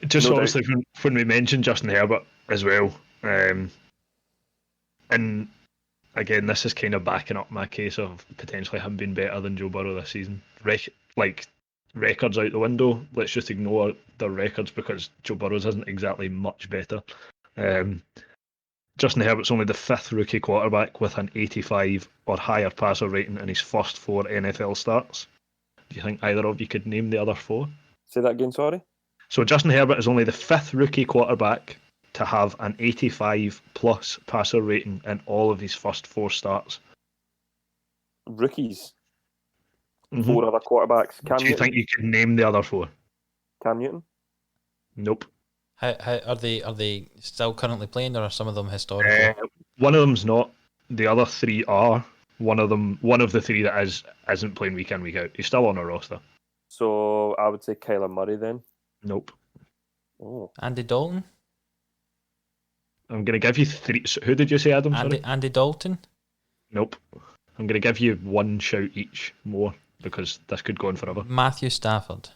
Just No doubt. obviously when we mentioned Justin Herbert as well, and again, this is kind of backing up my case of potentially him being better than Joe Burrow this season. Records out the window. Let's just ignore the records because Joe Burrow's isn't exactly much better. Justin Herbert's only the 5th rookie quarterback with an 85 or higher passer rating in his first 4 NFL starts. Do you think either of you could name the other 4? Say that again, sorry? So Justin Herbert is only the 5th rookie quarterback to have an 85 plus passer rating in all of his first 4 starts. Rookies. Mm-hmm. 4 other quarterbacks. Cam Do you Newton? think you could name the other 4? Cam Newton? Nope. How are they still currently playing, or are some of them historical? One of them's not. The other 3 are. One of the 3 that isn't playing week in, week out. He's still on our roster. So I would say Kyler Murray then. Nope. Oh. Andy Dalton? I'm going to give you 3. So who did you say, Adam? Sorry? Andy Dalton? Nope. I'm going to give you 1 shout each more because this could go on forever. Matthew Stafford?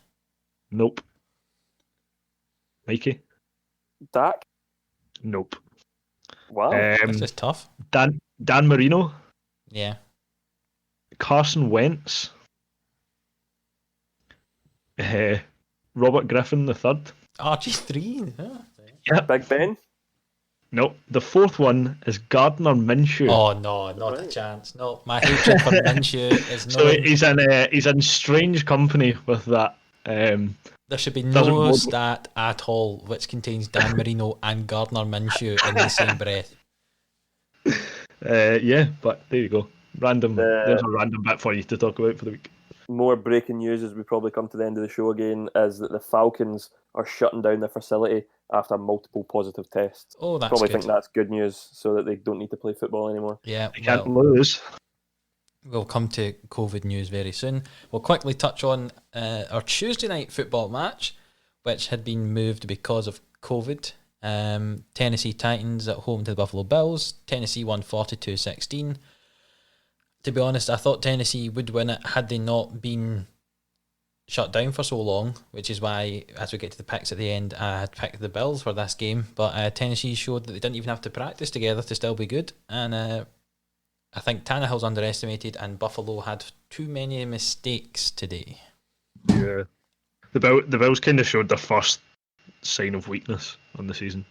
Nope. Mikey? Dak? Nope. Wow. This is tough. Dan Marino? Yeah. Carson Wentz? Robert Griffin III? RG3? Huh? Yeah. Big Ben? Nope. The 4th one is Gardner Minshew. Oh no, not a chance. No, my hatred for Minshew is no. So he's in strange company with that. There should be no stat at all which contains Dan Marino and Gardner Minshew in the same breath. Yeah, but there you go. There's a random bit for you to talk about for the week. More breaking news as we probably come to the end of the show again is that the Falcons are shutting down their facility after multiple positive tests. Oh, that's probably good. think that's good news so that they don't need to play football anymore. Yeah, They can't lose. We'll come to COVID news very soon. We'll quickly touch on our Tuesday night football match, which had been moved because of COVID. Tennessee Titans at home to the Buffalo Bills. Tennessee won 42-16. To be honest, I thought Tennessee would win it had they not been shut down for so long, which is why, as we get to the picks at the end, I had picked the Bills for this game. But Tennessee showed that they didn't even have to practice together to still be good. And I think Tannehill's underestimated, and Buffalo had too many mistakes today. Yeah. The Bills kind of showed their first sign of weakness on the season.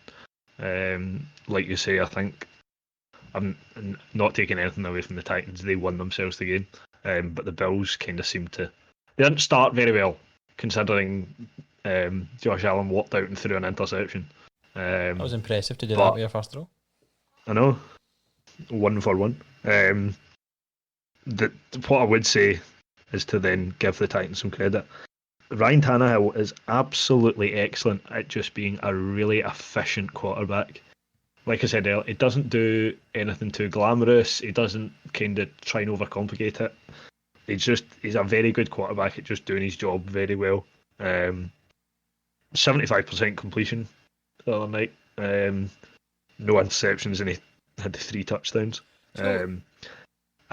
Like you say, I think I'm not taking anything away from the Titans. They won themselves the game. But the Bills kind of seemed to... They didn't start very well, considering Josh Allen walked out and threw an interception. That was impressive to do that with your first throw. I know. 1 for 1. What I would say is to then give the Titans some credit. Ryan Tannehill is absolutely excellent at just being a really efficient quarterback. Like I said earlier, he doesn't do anything too glamorous. He doesn't kind of try and overcomplicate it. He's a very good quarterback at just doing his job very well. 75% completion the other night. No interceptions, and he had 3 touchdowns. I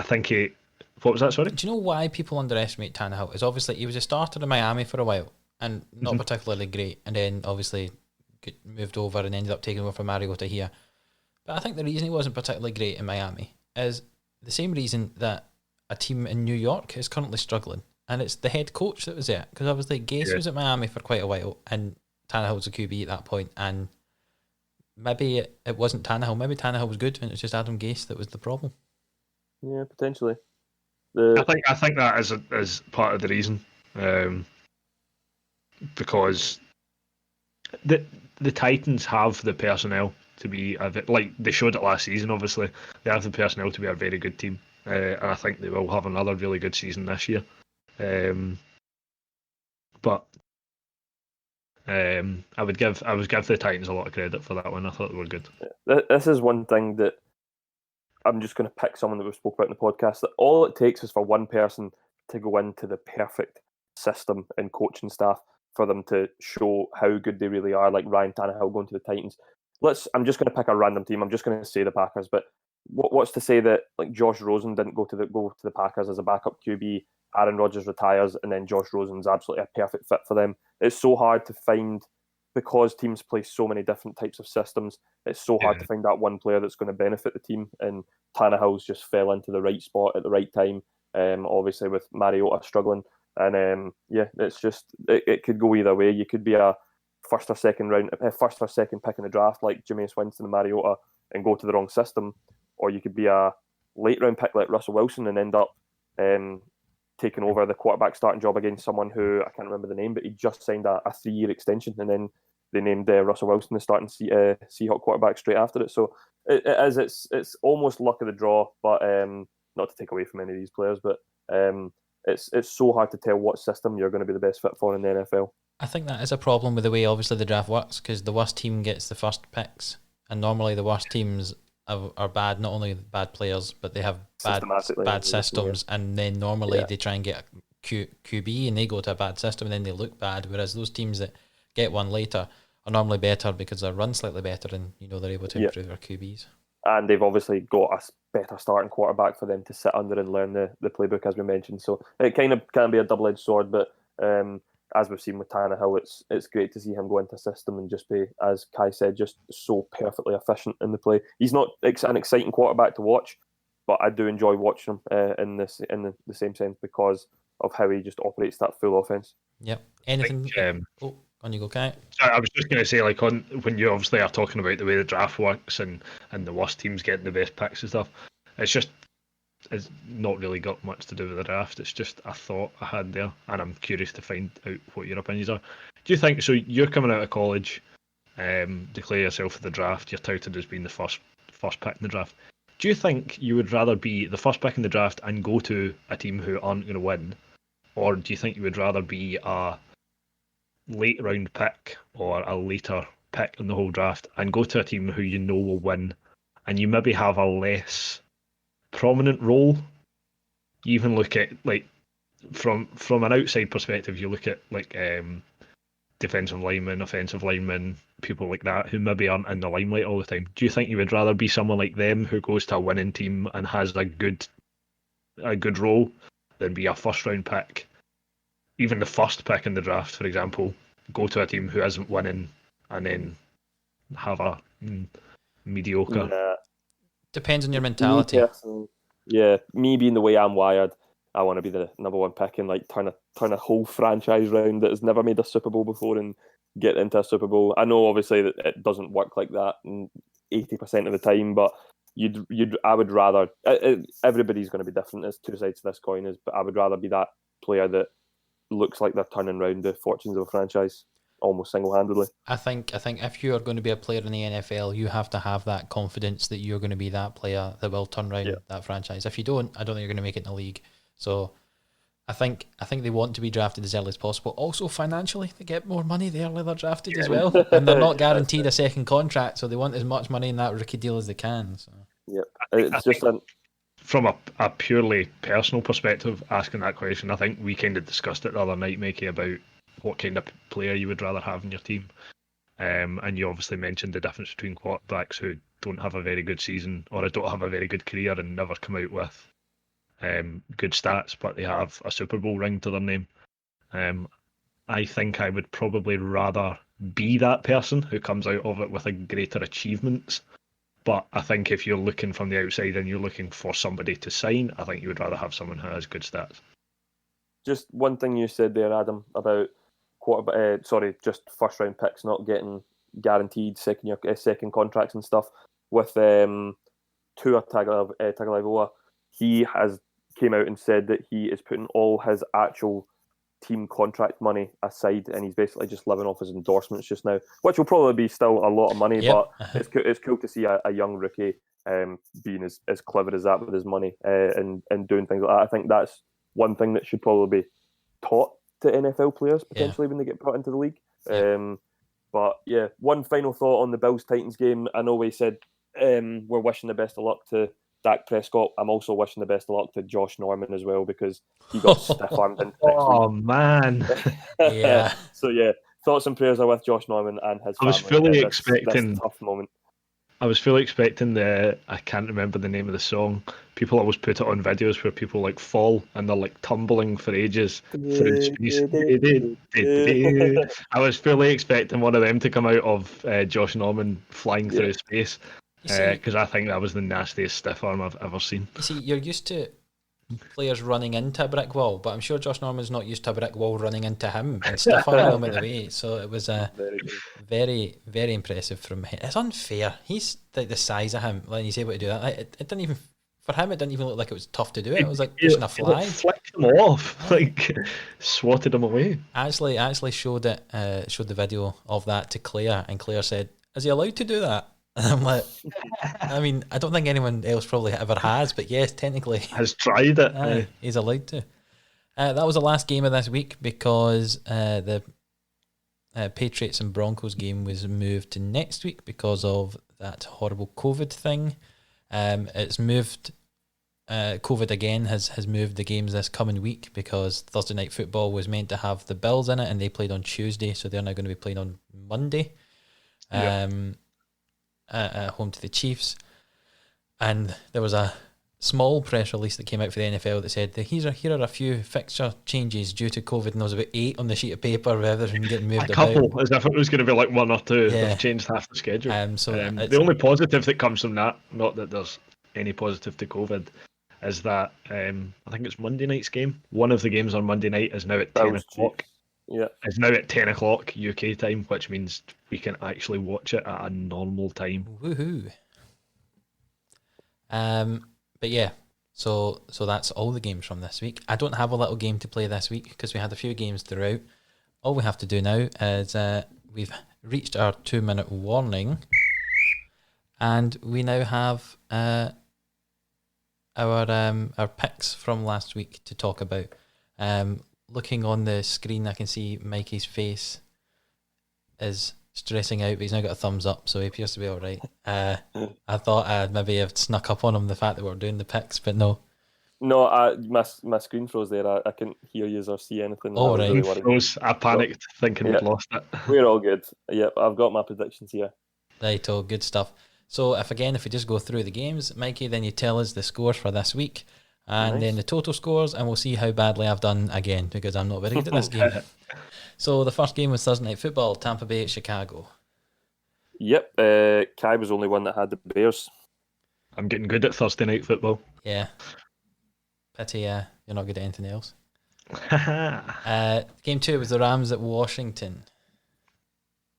think he... What was that, sorry? Do you know why people underestimate Tannehill? Is obviously he was a starter in Miami for a while and not particularly great, and then obviously moved over and ended up taking over from Mariota here. But I think the reason he wasn't particularly great in Miami is the same reason that a team in New York is currently struggling, and it's the head coach that was there, because obviously Gase was at Miami for quite a while and Tannehill was a QB at that point, and maybe it wasn't Tannehill. Maybe Tannehill was good and it's just Adam Gase that was the problem. Yeah, potentially. I think that is part of the reason, because the Titans have the personnel to be like they showed it last season. Obviously, they have the personnel to be a very good team, and I think they will have another really good season this year. But I would give the Titans a lot of credit for that one. I thought they were good. This is one thing that I'm just going to pick someone that we spoke about in the podcast, that all it takes is for one person to go into the perfect system and coaching staff for them to show how good they really are, like Ryan Tannehill going to the Titans. I'm just going to pick a random team. I'm just going to say the Packers, but what's to say that like Josh Rosen didn't go to the Packers as a backup QB, Aaron Rodgers retires, and then Josh Rosen's absolutely a perfect fit for them. It's so hard to find because teams play so many different types of systems, it's so hard to find that one player that's going to benefit the team. And Tannehill's just fell into the right spot at the right time. Obviously with Mariota struggling, and it's just it could go either way. You could be a first or second pick in the draft like Jameis Winston and Mariota and go to the wrong system, or you could be a late round pick like Russell Wilson and end up taking over the quarterback starting job against someone who I can't remember the name, but he just signed a 3-year extension, and then they named Russell Wilson the starting Seahawks quarterback straight after it. So it's almost luck of the draw, but not to take away from any of these players, but it's so hard to tell what system you're going to be the best fit for in the NFL. I think that is a problem with the way obviously the draft works, because the worst team gets the first picks, and normally the worst teams are bad, not only bad players, but they have bad systems, and then normally they try and get a QB and they go to a bad system and then they look bad, whereas those teams that get one later are normally better because they run slightly better and they're able to improve their QBs. And they've obviously got a better starting quarterback for them to sit under and learn the playbook, as we mentioned. So it kind of can be a double-edged sword, but as we've seen with Tannehill, it's great to see him go into a system and just be, as Kai said, just so perfectly efficient in the play. He's not an exciting quarterback to watch, but I do enjoy watching him in the same sense because of how he just operates that full offense. Yep. Anything? On you go, Kai. I was just going to say, like, when you obviously are talking about the way the draft works and the worst teams getting the best picks and stuff, it's not really got much to do with the draft. It's just a thought I had there, and I'm curious to find out what your opinions are. Do you think, so you're coming out of college, declare yourself for the draft, you're touted as being the first pick in the draft. Do you think you would rather be the first pick in the draft and go to a team who aren't going to win, or do you think you would rather be a late round pick or a later pick in the whole draft and go to a team who you know will win, and you maybe have a less prominent role? You even look at, like, from an outside perspective, you look at like defensive linemen, offensive linemen, people like that who maybe aren't in the limelight all the time. Do you think you would rather be someone like them who goes to a winning team and has a good role than be a first round pick, even the first pick in the draft, for example, go to a team who isn't winning and then have a mediocre? Yeah. Depends on your mentality. Me being the way I'm wired, I want to be the number one pick and like turn a whole franchise round that has never made a Super Bowl before and get into a Super Bowl. I know obviously that it doesn't work like that 80% of the time, but I would rather. Everybody's going to be different. There's two sides to this coin, but I would rather be that player that looks like they're turning around the fortunes of a franchise almost single-handedly. I think if you are going to be a player in the NFL, you have to have that confidence that you're going to be that player that will turn around that franchise. If you don't, I don't think you're going to make it in the league. So I think they want to be drafted as early as possible. Also financially, they get more money the earlier they're drafted as well, and they're not guaranteed a second contract, so they want as much money in that rookie deal as they can. So from a purely personal perspective, asking that question, I think we kind of discussed it the other night, Mikey, about what kind of player you would rather have in your team. And you obviously mentioned the difference between quarterbacks who don't have a very good season or don't have a very good career and never come out with good stats, but they have a Super Bowl ring to their name. I think I would probably rather be that person who comes out of it with a greater achievements. But I think if you're looking from the outside and you're looking for somebody to sign, I think you would rather have someone who has good stats. Just one thing you said there, Adam, about just first round picks not getting guaranteed second contracts and stuff. With Tua Tagovailoa, he has came out and said that he is putting all his actual team contract money aside, and he's basically just living off his endorsements just now, which will probably be still a lot of money. But it's cool to see a young rookie being as clever as that with his money and doing things like that. I think that's one thing that should probably be taught to NFL players potentially when they get brought into the league. But one final thought on the Bills-Titans game. I know we said we're wishing the best of luck to Dak Prescott. I'm also wishing the best of luck to Josh Norman as well, because he got stiff-armed into next week. Oh, man. So, thoughts and prayers are with Josh Norman and his family. I was fully expecting this tough moment. I was fully expecting I can't remember the name of the song. People always put it on videos where people like fall and they're like tumbling for ages through space. I was fully expecting one of them to come out of Josh Norman flying through space You see, because I think that was the nastiest stiff arm I've ever seen. you're used to players running into a brick wall, but I'm sure Josh Norman's not used to a brick wall running into him and stiff arming him at the way. So it was very, very impressive from him. It's unfair. He's like the size of him, like he's able to do that. Like, it didn't even for him. It didn't even look like it was tough to do it. It was like pushing a fly. Flicked him off, like swatted him away. I actually showed the video of that to Claire, and Claire said, "Is he allowed to do that?" And I'm like, I mean, I don't think anyone else probably ever has, but yes, technically has tried it. He's allowed to. That was the last game of this week because the Patriots and Broncos game was moved to next week because of that horrible COVID thing. It's moved. COVID again has moved the games this coming week because Thursday Night Football was meant to have the Bills in it and they played on Tuesday, so they're now going to be playing on Monday. At home to the Chiefs, and there was a small press release that came out for the NFL that said that here are a few fixture changes due to COVID, and there was about 8 on the sheet of paper with everything getting moved about. A couple, as if it was going to be like 1 or 2. Yeah. They've changed half the schedule. The only positive that comes from that, not that there's any positive to COVID, is that I think it's Monday night's game. One of the games on Monday night is now at 10 o'clock. Yeah, it's now at 10 o'clock UK time, which means we can actually watch it at a normal time. Woohoo! But yeah, so that's all the games from this week. I don't have a little game to play this week because we had a few games throughout. All we have to do now is we've reached our 2-minute warning, and we now have our picks from last week to talk about. Looking on the screen, I can see Mikey's face is stressing out, but he's now got a thumbs up, so he appears to be all right. I thought I'd maybe have snuck up on him the fact that we're doing the picks, but no. No, my screen froze there. I couldn't hear you or see anything. Oh, right. Really froze. I panicked thinking we'd lost it. We're all good. Yep, I've got my predictions here. Right, all good stuff. So if we just go through the games, Mikey, then you tell us the scores for this week. And then the total scores, and we'll see how badly I've done again, because I'm not very good at this game. So the first game was Thursday Night Football, Tampa Bay at Chicago. Yep, Kai was the only one that had the Bears. I'm getting good at Thursday Night Football. Yeah. Pity you're not good at anything else. Game 2 was the Rams at Washington.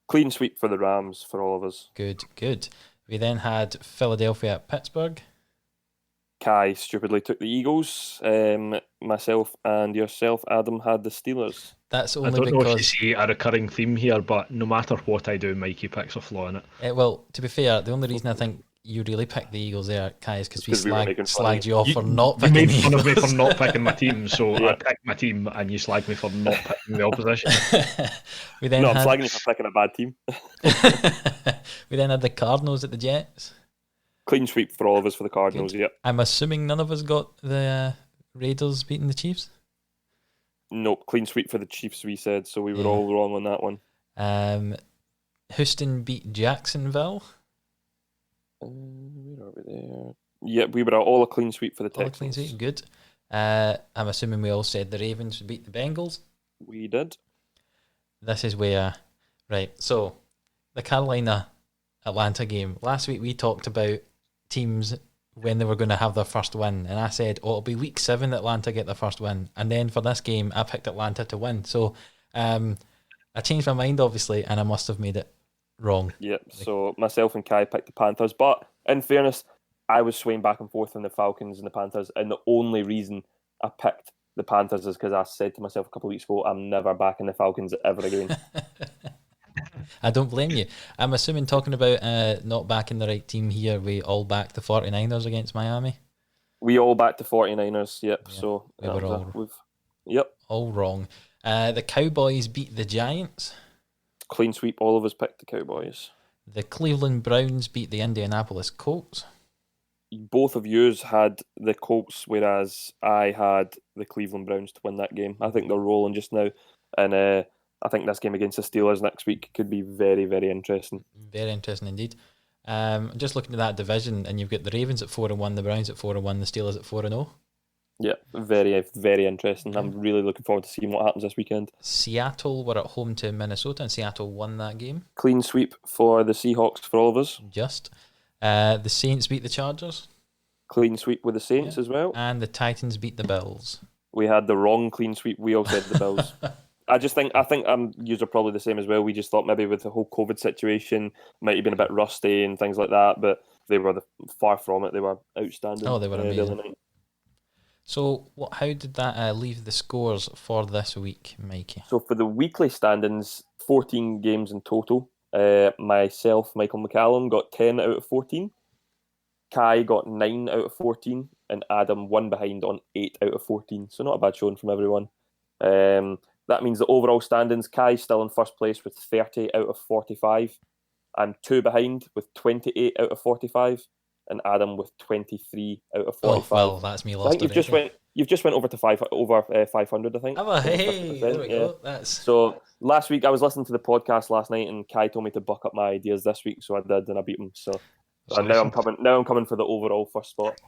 Clean sweep for the Rams for all of us. Good. We then had Philadelphia at Pittsburgh. Kai stupidly took the Eagles. Myself and yourself, Adam, had the Steelers. That's only I don't because know if you see a recurring theme here, but no matter what I do, Mikey picks a flaw in it. Well, to be fair, the only reason I think you really picked the Eagles there, Kai, is because we slagged you off for not picking the Eagles. You made fun of me for not picking my team, so I picked my team and you slagged me for not picking the opposition. I'm slagging you for picking a bad team. We then had the Cardinals at the Jets. Clean sweep for all of us for the Cardinals, yep. I'm assuming none of us got the Raiders beating the Chiefs? Nope, clean sweep for the Chiefs, we said, so we were all wrong on that one. Houston beat Jacksonville. Where are we there? Yep, we were all a clean sweep for the Texans. All a clean sweep, good. I'm assuming we all said the Ravens would beat the Bengals. We did. This is where, right, so the Carolina-Atlanta game. Last week we talked about teams when they were going to have their first win, and I said, it'll be week 7 that Atlanta get their first win, and then for this game I picked Atlanta to win, so I changed my mind obviously, and I must have made it wrong. Yep, so myself and Kai picked the Panthers, but in fairness, I was swaying back and forth on the Falcons and the Panthers, and the only reason I picked the Panthers is because I said to myself a couple of weeks ago, I'm never backing the Falcons ever again. I don't blame you. I'm assuming, talking about not backing the right team here, we all backed the 49ers against Miami. We all backed the 49ers, yep. So we were all yep. All wrong. The Cowboys beat the Giants. Clean sweep, all of us picked the Cowboys. The Cleveland Browns beat the Indianapolis Colts. Both of yous had the Colts, whereas I had the Cleveland Browns to win that game. I think they're rolling just now, and I think this game against the Steelers next week could be very, very interesting. Very interesting indeed. Just looking at that division, and you've got the Ravens at 4-1, the Browns at 4-1, the Steelers at 4-0. Yeah, very, very interesting. I'm really looking forward to seeing what happens this weekend. Seattle were at home to Minnesota, and Seattle won that game. Clean sweep for the Seahawks for all of us. Just. The Saints beat the Chargers. Clean sweep with the Saints as well. And the Titans beat the Bills. We had the wrong clean sweep. We all said the Bills. I think yous are probably the same as well. We just thought maybe with the whole COVID situation, might have been a bit rusty and things like that, but they were far from it. They were outstanding. Oh, they were amazing. The other night. So, how did that leave the scores for this week, Mikey? So for the weekly standings, 14 games in total. Myself, Michael McCallum, got 10 out of 14. Kai got 9 out of 14, and Adam 1 behind on 8 out of 14. So not a bad showing from everyone. That means the overall standings, Kai's still in first place with 30 out of 45. I'm 2 behind with 28 out of 45. And Adam with 23 out of 45. Oh, well, that's me lost. I think you've just went over to 500, I think. Oh, hey, there we go. So last week I was listening to the podcast last night, and Kai told me to buck up my ideas this week, so I did, and I beat him. So now I'm coming for the overall first spot.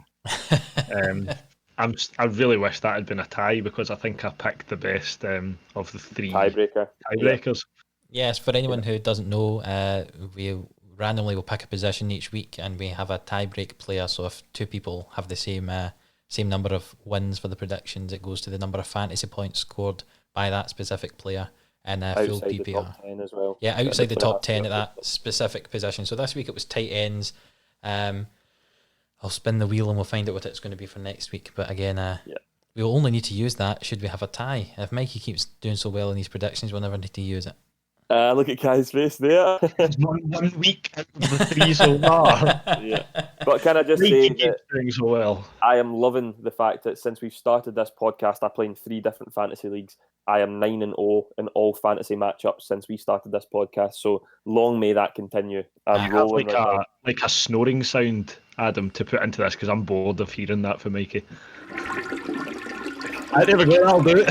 I really wish that had been a tie, because I think I picked the best of the 3 tiebreakers. Yes, for anyone who doesn't know, we randomly will pick a position each week, and we have a tie-break player. So if 2 people have the same number of wins for the predictions, it goes to the number of fantasy points scored by that specific player in full PPR. The top 10 as well. Yeah, outside the top 10 at that specific position. So this week it was tight ends. I'll spin the wheel and we'll find out what it's going to be for next week. But again, we will only need to use that should we have a tie. If Mikey keeps doing so well in these predictions, we'll never need to use it. Look at Kai's face there. It's 1 week out of the 3 so far. Yeah. But can I just say that doing so well. I am loving the fact that since we've started this podcast, I play in 3 different fantasy leagues. I am 9-0 in all fantasy matchups since we started this podcast. So long may that continue. I'm rolling like a snoring sound, Adam, to put into this, because I'm bored of hearing that for Mikey. I never go, I'll do it.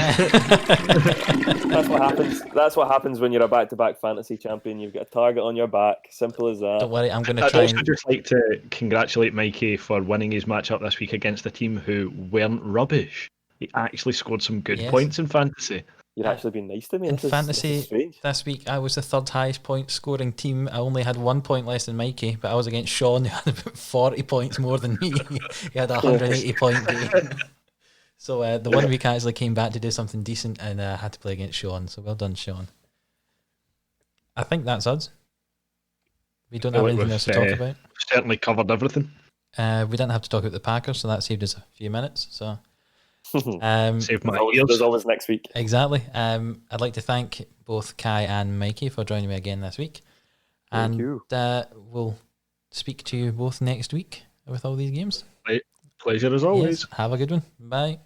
That's what happens when you're a back-to-back fantasy champion. You've got a target on your back. Simple as that. Don't worry, I'm going to try. I'd also just like to congratulate Mikey for winning his matchup this week against a team who weren't rubbish. He actually scored some good points in fantasy. You're actually being nice to me. In fantasy this week, I was the 3rd highest point scoring team. I only had 1 point less than Mikey, but I was against Sean, who had about 40 points more than me. He had a 180 point game. So the 1 week I actually came back to do something decent, and had to play against Sean. So well done, Sean. I think that's us. We don't have anything else to talk about. Certainly covered everything. We didn't have to talk about the Packers, so that saved us a few minutes. So saved my ears. There's always next week. Exactly. I'd like to thank both Kai and Mikey for joining me again this week. Thank you. We'll speak to you both next week with all these games. Pleasure as always. Yes, have a good one. Bye.